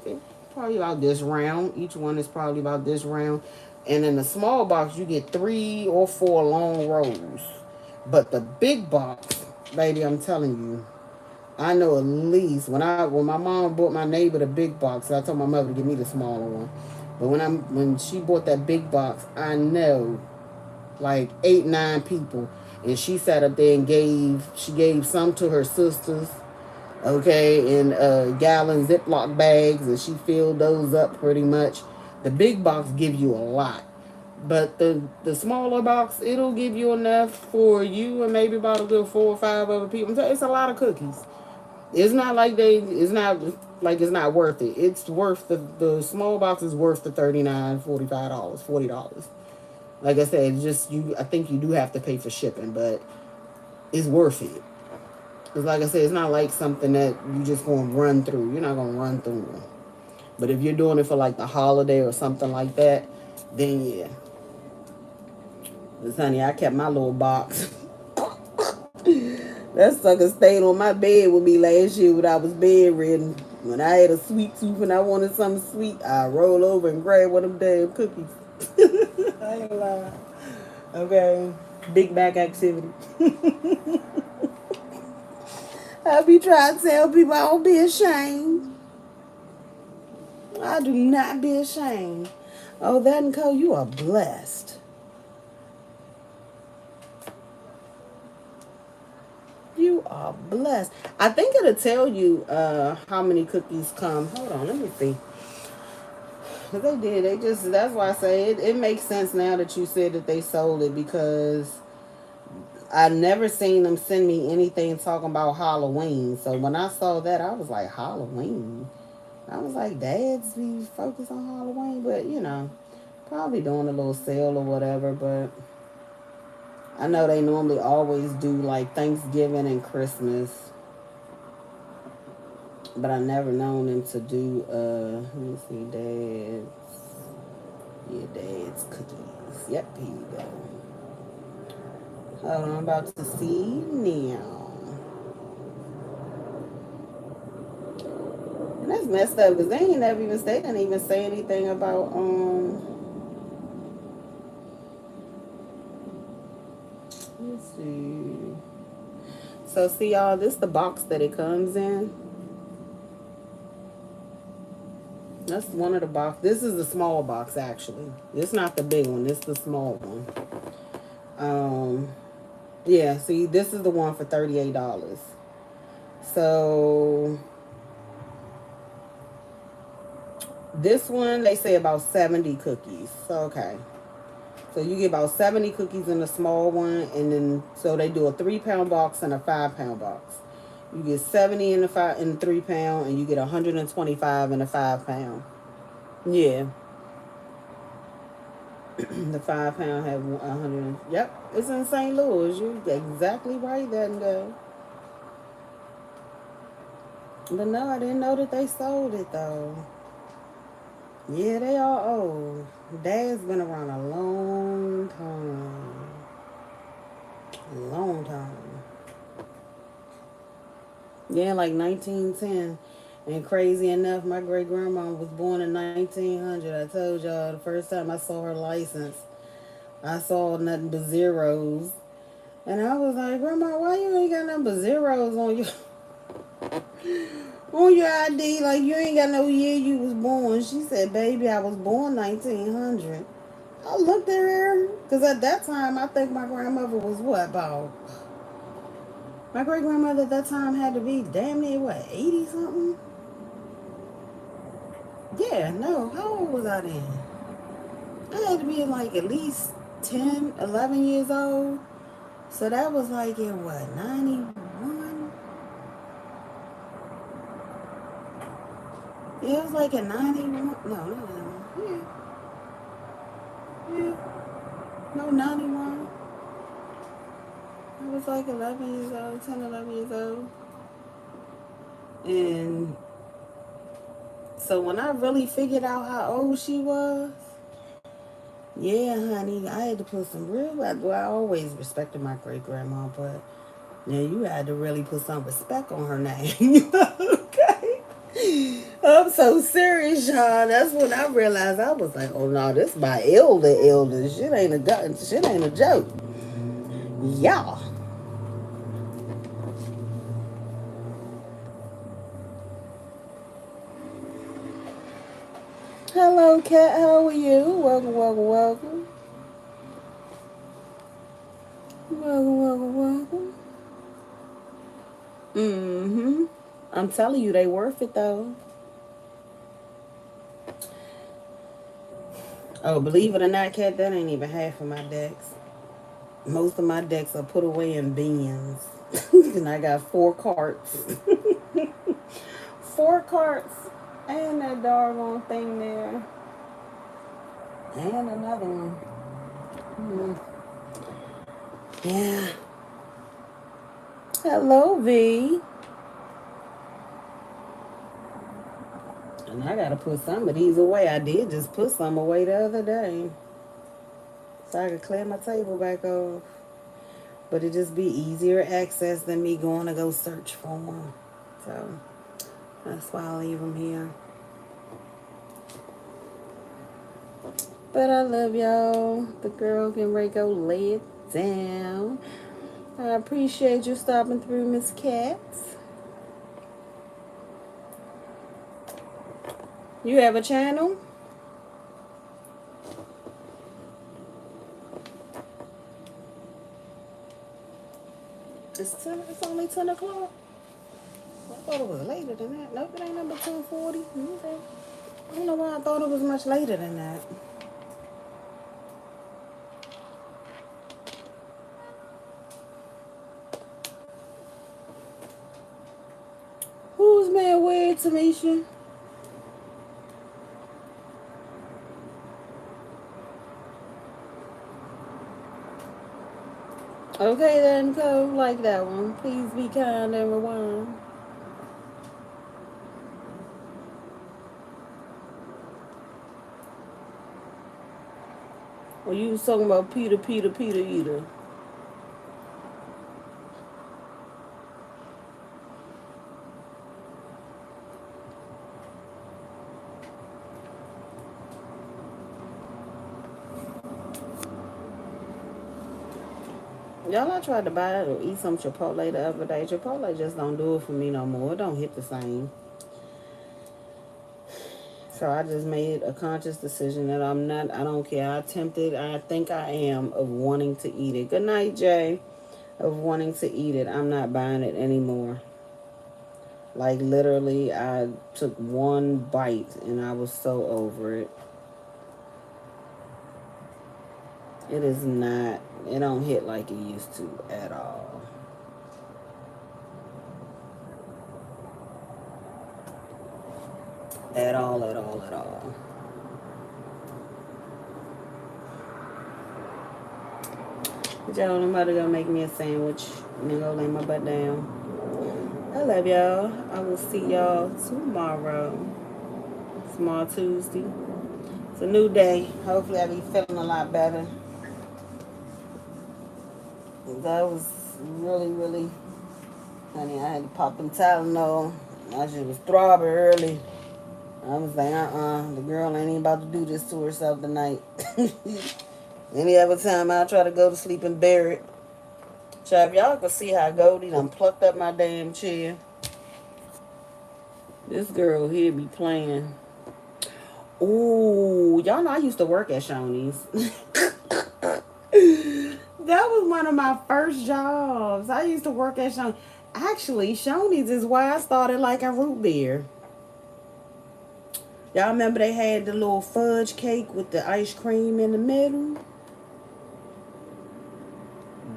probably about this round. Each one is probably about this round. And in the small box, you get 3 or 4 long rows. But the big box, baby, I'm telling you, I know at least when my mom bought my neighbor the big box, I told my mother to give me the smaller one. But when she bought that big box, I know like 8, 9 people, and she sat up there and gave some to her sisters, okay, in gallon Ziploc bags, and she filled those up pretty much. The big box give you a lot, but the smaller box, it'll give you enough for you and maybe about a good 4 or 5 other people. It's a lot of cookies. It's not like it's not worth it. It's worth the small box is worth the $39, $45, $40. Like I said, just I think you do have to pay for shipping, but it's worth it. Because like I said, it's not like something that you just gonna run through. You're not gonna run through them. But if you're doing it for like the holiday or something like that, then yeah. Because honey, I kept my little box. That sucker stayed on my bed with me last year when I was bedridden. When I had a sweet tooth and I wanted something sweet, I roll over and grab one of them damn cookies. I ain't lying. Okay. Big back activity. I be trying to tell people I don't be ashamed. I do not be ashamed. Oh, that and Co, you are blessed. You are blessed. I think it'll tell you how many cookies come. Hold on, let me see. Cause they did. That's why I say it makes sense now that you said that they sold it, because I never seen them send me anything talking about Halloween. So when I saw that, I was like, Halloween? I was like, dads be focused on Halloween, but probably doing a little sale or whatever. But I know they normally always do like Thanksgiving and Christmas. But I never known them to do, let me see, dad's cookies. Yep, here you go. Hold on, I'm about to see now. And that's messed up because they didn't even say anything about, let's see. So see y'all, this is the box that it comes in. That's one of the box. This is the small box actually. It's not the big one, it's the small one. Yeah, see, this is the one for $38. So this one, they say about 70 cookies. So, okay. So you get about 70 cookies in the small one, and then, so they do a 3-pound box and a 5-pound box. You get 70 in the 3-pound, and you get 125 in the 5-pound. Yeah. The 5-pound have 100. Yep, it's in St. Louis. You're exactly right, that and go. But no, I didn't know that they sold it though. Yeah, they are old. Dad's been around a long time. Long time. Yeah, like 1910. And crazy enough, my great grandma was born in 1900. I told y'all the first time I saw her license, I saw nothing but zeros. And I was like, Grandma, why you ain't got nothing but zeros on your ID? Like you ain't got no year you was born. She said, Baby, I was born 1900. I looked at her because at that time I think my grandmother was what about my great grandmother at that time had to be damn near what 80 something. Yeah, no. How old was I then? I had to be like at least 10, 11 years old. So that was like in what, 91? Yeah, it was like in 91. No, not 91. Yeah, yeah. No, 91. I was like 11 years old, 10, 11 years old. And so when I really figured out how old she was, yeah, honey, I had to put some real. Well, I always respected my great grandma, but yeah, you had to really put some respect on her name. Okay. I'm so serious, y'all. That's when I realized I was like, oh no, this my elder. Shit ain't a joke. Yeah. Hello, Cat. How are you? Welcome. Welcome. Mm-hmm. I'm telling you, they worth it though. Oh, believe it or not, Cat, that ain't even half of my decks. Most of my decks are put away in bins. And I got 4 carts. 4 carts. And that doggone thing there. And another one. Mm. Yeah. Hello, V. And I gotta put some of these away. I did just put some away the other day. So I could clear my table back off. But it just be easier access than me going to go search for them. So that's why I leave them here. But I love y'all. The girl can ready go lay it down. I appreciate you stopping through, Miss Cats. You have a channel? It's only 10 o'clock. I thought it was later than that. Nope, it ain't number 10:40. Okay. I don't know why I thought it was much later than that. Who's man weird, Tamisha? Okay then, go like that one. Please be kind and rewind. Well, you was talking about Peter Eater. Y'all, I tried to buy it or eat some Chipotle the other day. Chipotle just don't do it for me no more. It don't hit the same. So I just made a conscious decision that I don't care. I tempted, I think I am, of wanting to eat it. Good night, Jay. Of wanting to eat it. I'm not buying it anymore. Like, literally, I took one bite and I was so over it. It is not, it don't hit like it used to at all. At all. Y'all, I'm about to go make me a sandwich and then go lay my butt down. I love y'all. I will see y'all tomorrow. Small Tuesday. It's a new day. Hopefully I'll be feeling a lot better. That was really, really Honey, I had to pop them Tylenol. My shit was throbbing early. I was like, the girl ain't even about to do this to herself tonight. Any other time I try to go to sleep and bear it. So if y'all can see how Goldie done plucked up my damn chair. This girl here be playing. Ooh, y'all know I used to work at Shoney's. That was one of my first jobs. I used to work at Shoney's. Actually, Shoney's is why I started liking root beer. Y'all remember they had the little fudge cake with the ice cream in the middle?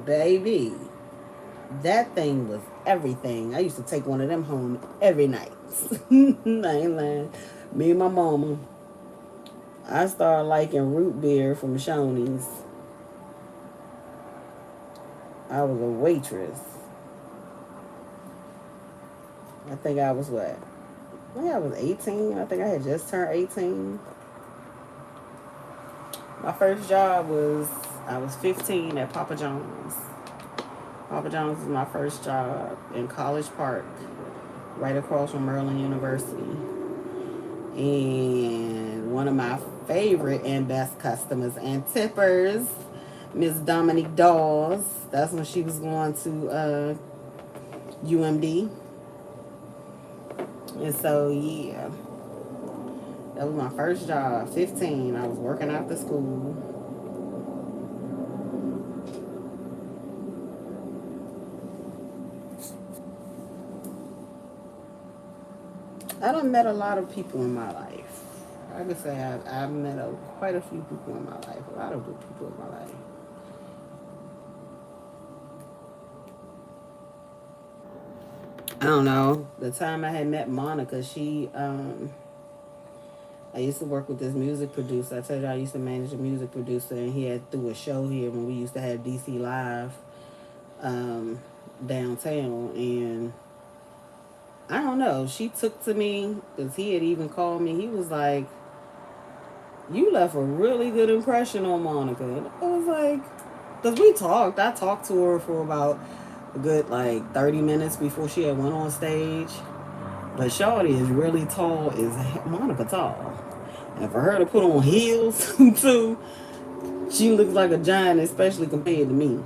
Baby, that thing was everything. I used to take one of them home every night. I ain't lying. Me and my mama. I started liking root beer from Shoney's. I was a waitress. I think I was what? I think I was 18. I think I had just turned 18. My first job was, I was 15 at Papa John's. Papa John's was my first job in College Park, right across from Maryland University. And one of my favorite and best customers and tippers, Miss Dominique Dawes. That's when she was going to UMD. And so, yeah. That was my first job, 15. I was working after school. I done met a lot of people in my life. I could say I've met quite a few people in my life. A lot of good people in my life. I don't know. The time I had met Monica, I used to work with this music producer. I told you I used to manage a music producer, and he had threw a show here when we used to have DC Live downtown. And I don't know. She took to me because he had even called me. He was like, "You left a really good impression on Monica." And I was like, because we talked. I talked to her for about a good like 30 minutes before she had went on stage. But Shawty is really tall. Is Monica tall? And for her to put on heels too, she looks like a giant, especially compared to me.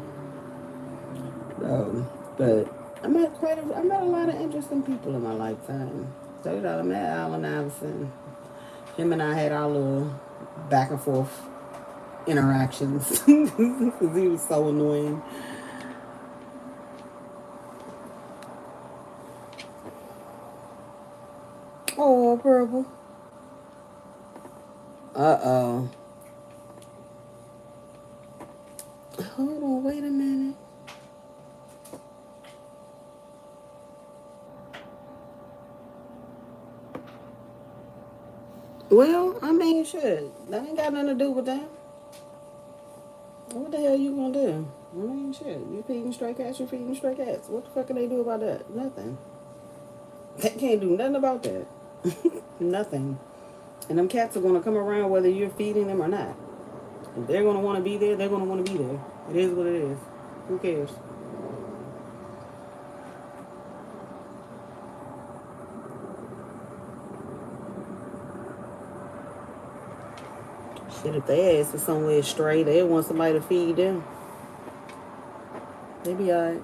But I met a lot of interesting people in my lifetime. So you know, I met Allen Iverson. Him and I had our little back and forth interactions because he was so annoying. Oh, purple. Uh-oh. Hold on, wait a minute. Well, I mean, shit. That ain't got nothing to do with that. What the hell you gonna do? I mean, shit. You feeding stray cats, you feeding stray cats. What the fuck can they do about that? Nothing. They can't do nothing about that. Nothing. And them cats are gonna come around whether you're feeding them or not. If they're gonna want to be there, they're gonna want to be there. It is what it is. Who cares? Shit, if they ass is somewhere stray, they want somebody to feed them. They be alright.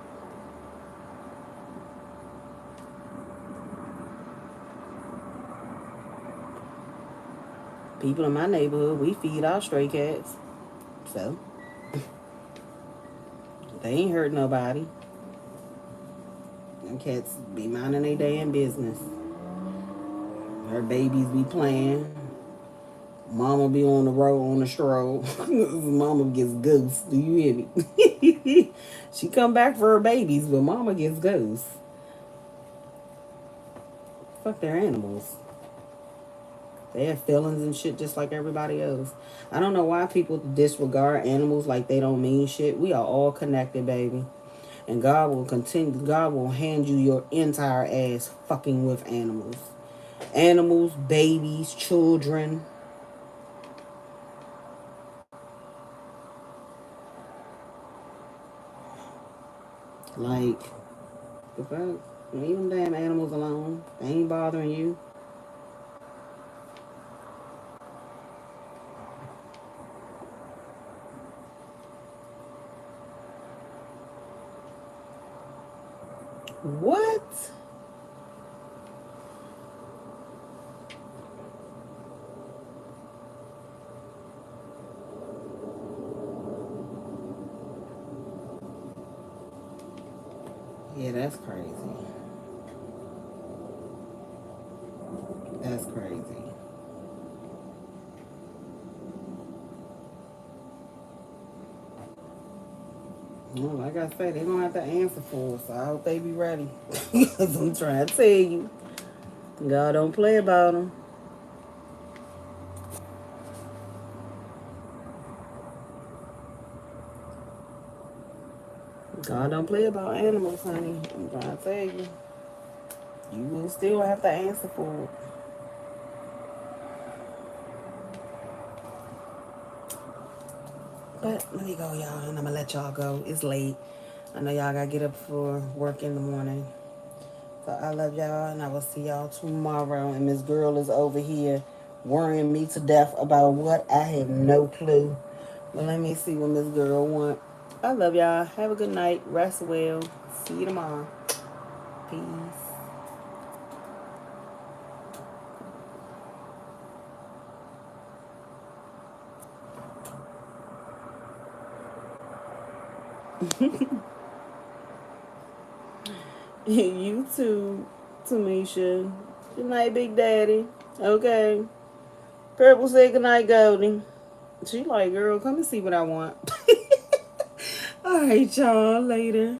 People in my neighborhood, we feed our stray cats. So, they ain't hurt nobody. Them cats be minding their damn business. Her babies be playing. Mama be on the road on the stroll. Mama gets ghosts. Do you hear me? She come back for her babies, but mama gets ghosts. Fuck their animals. They have feelings and shit just like everybody else. I don't know why people disregard animals like they don't mean shit. We are all connected, baby. And God will continue. God will hand you your entire ass fucking with animals. Animals, babies, children. Like, The fuck? Leave them damn animals alone. They ain't bothering you. What? Yeah, that's crazy. That's crazy. Well, like I said, they're gonna have to answer for it, so I hope they be ready. Because I'm trying to tell you, God don't play about them. God don't play about animals, honey. I'm trying to tell you. You will still have to answer for it. But let me go, y'all, and I'm gonna let y'all go. It's late. I know y'all gotta get up for work in the morning. So I love y'all, and I will see y'all tomorrow. And Miss Girl is over here worrying me to death about what I have no clue. But let me see what Miss Girl want. I love y'all. Have a good night. Rest well. See you tomorrow. Peace. You too, Tamisha. Good night, Big Daddy. Okay. Purple say good night, Goldie. She like, girl, come and see what I want. All right, y'all. Later.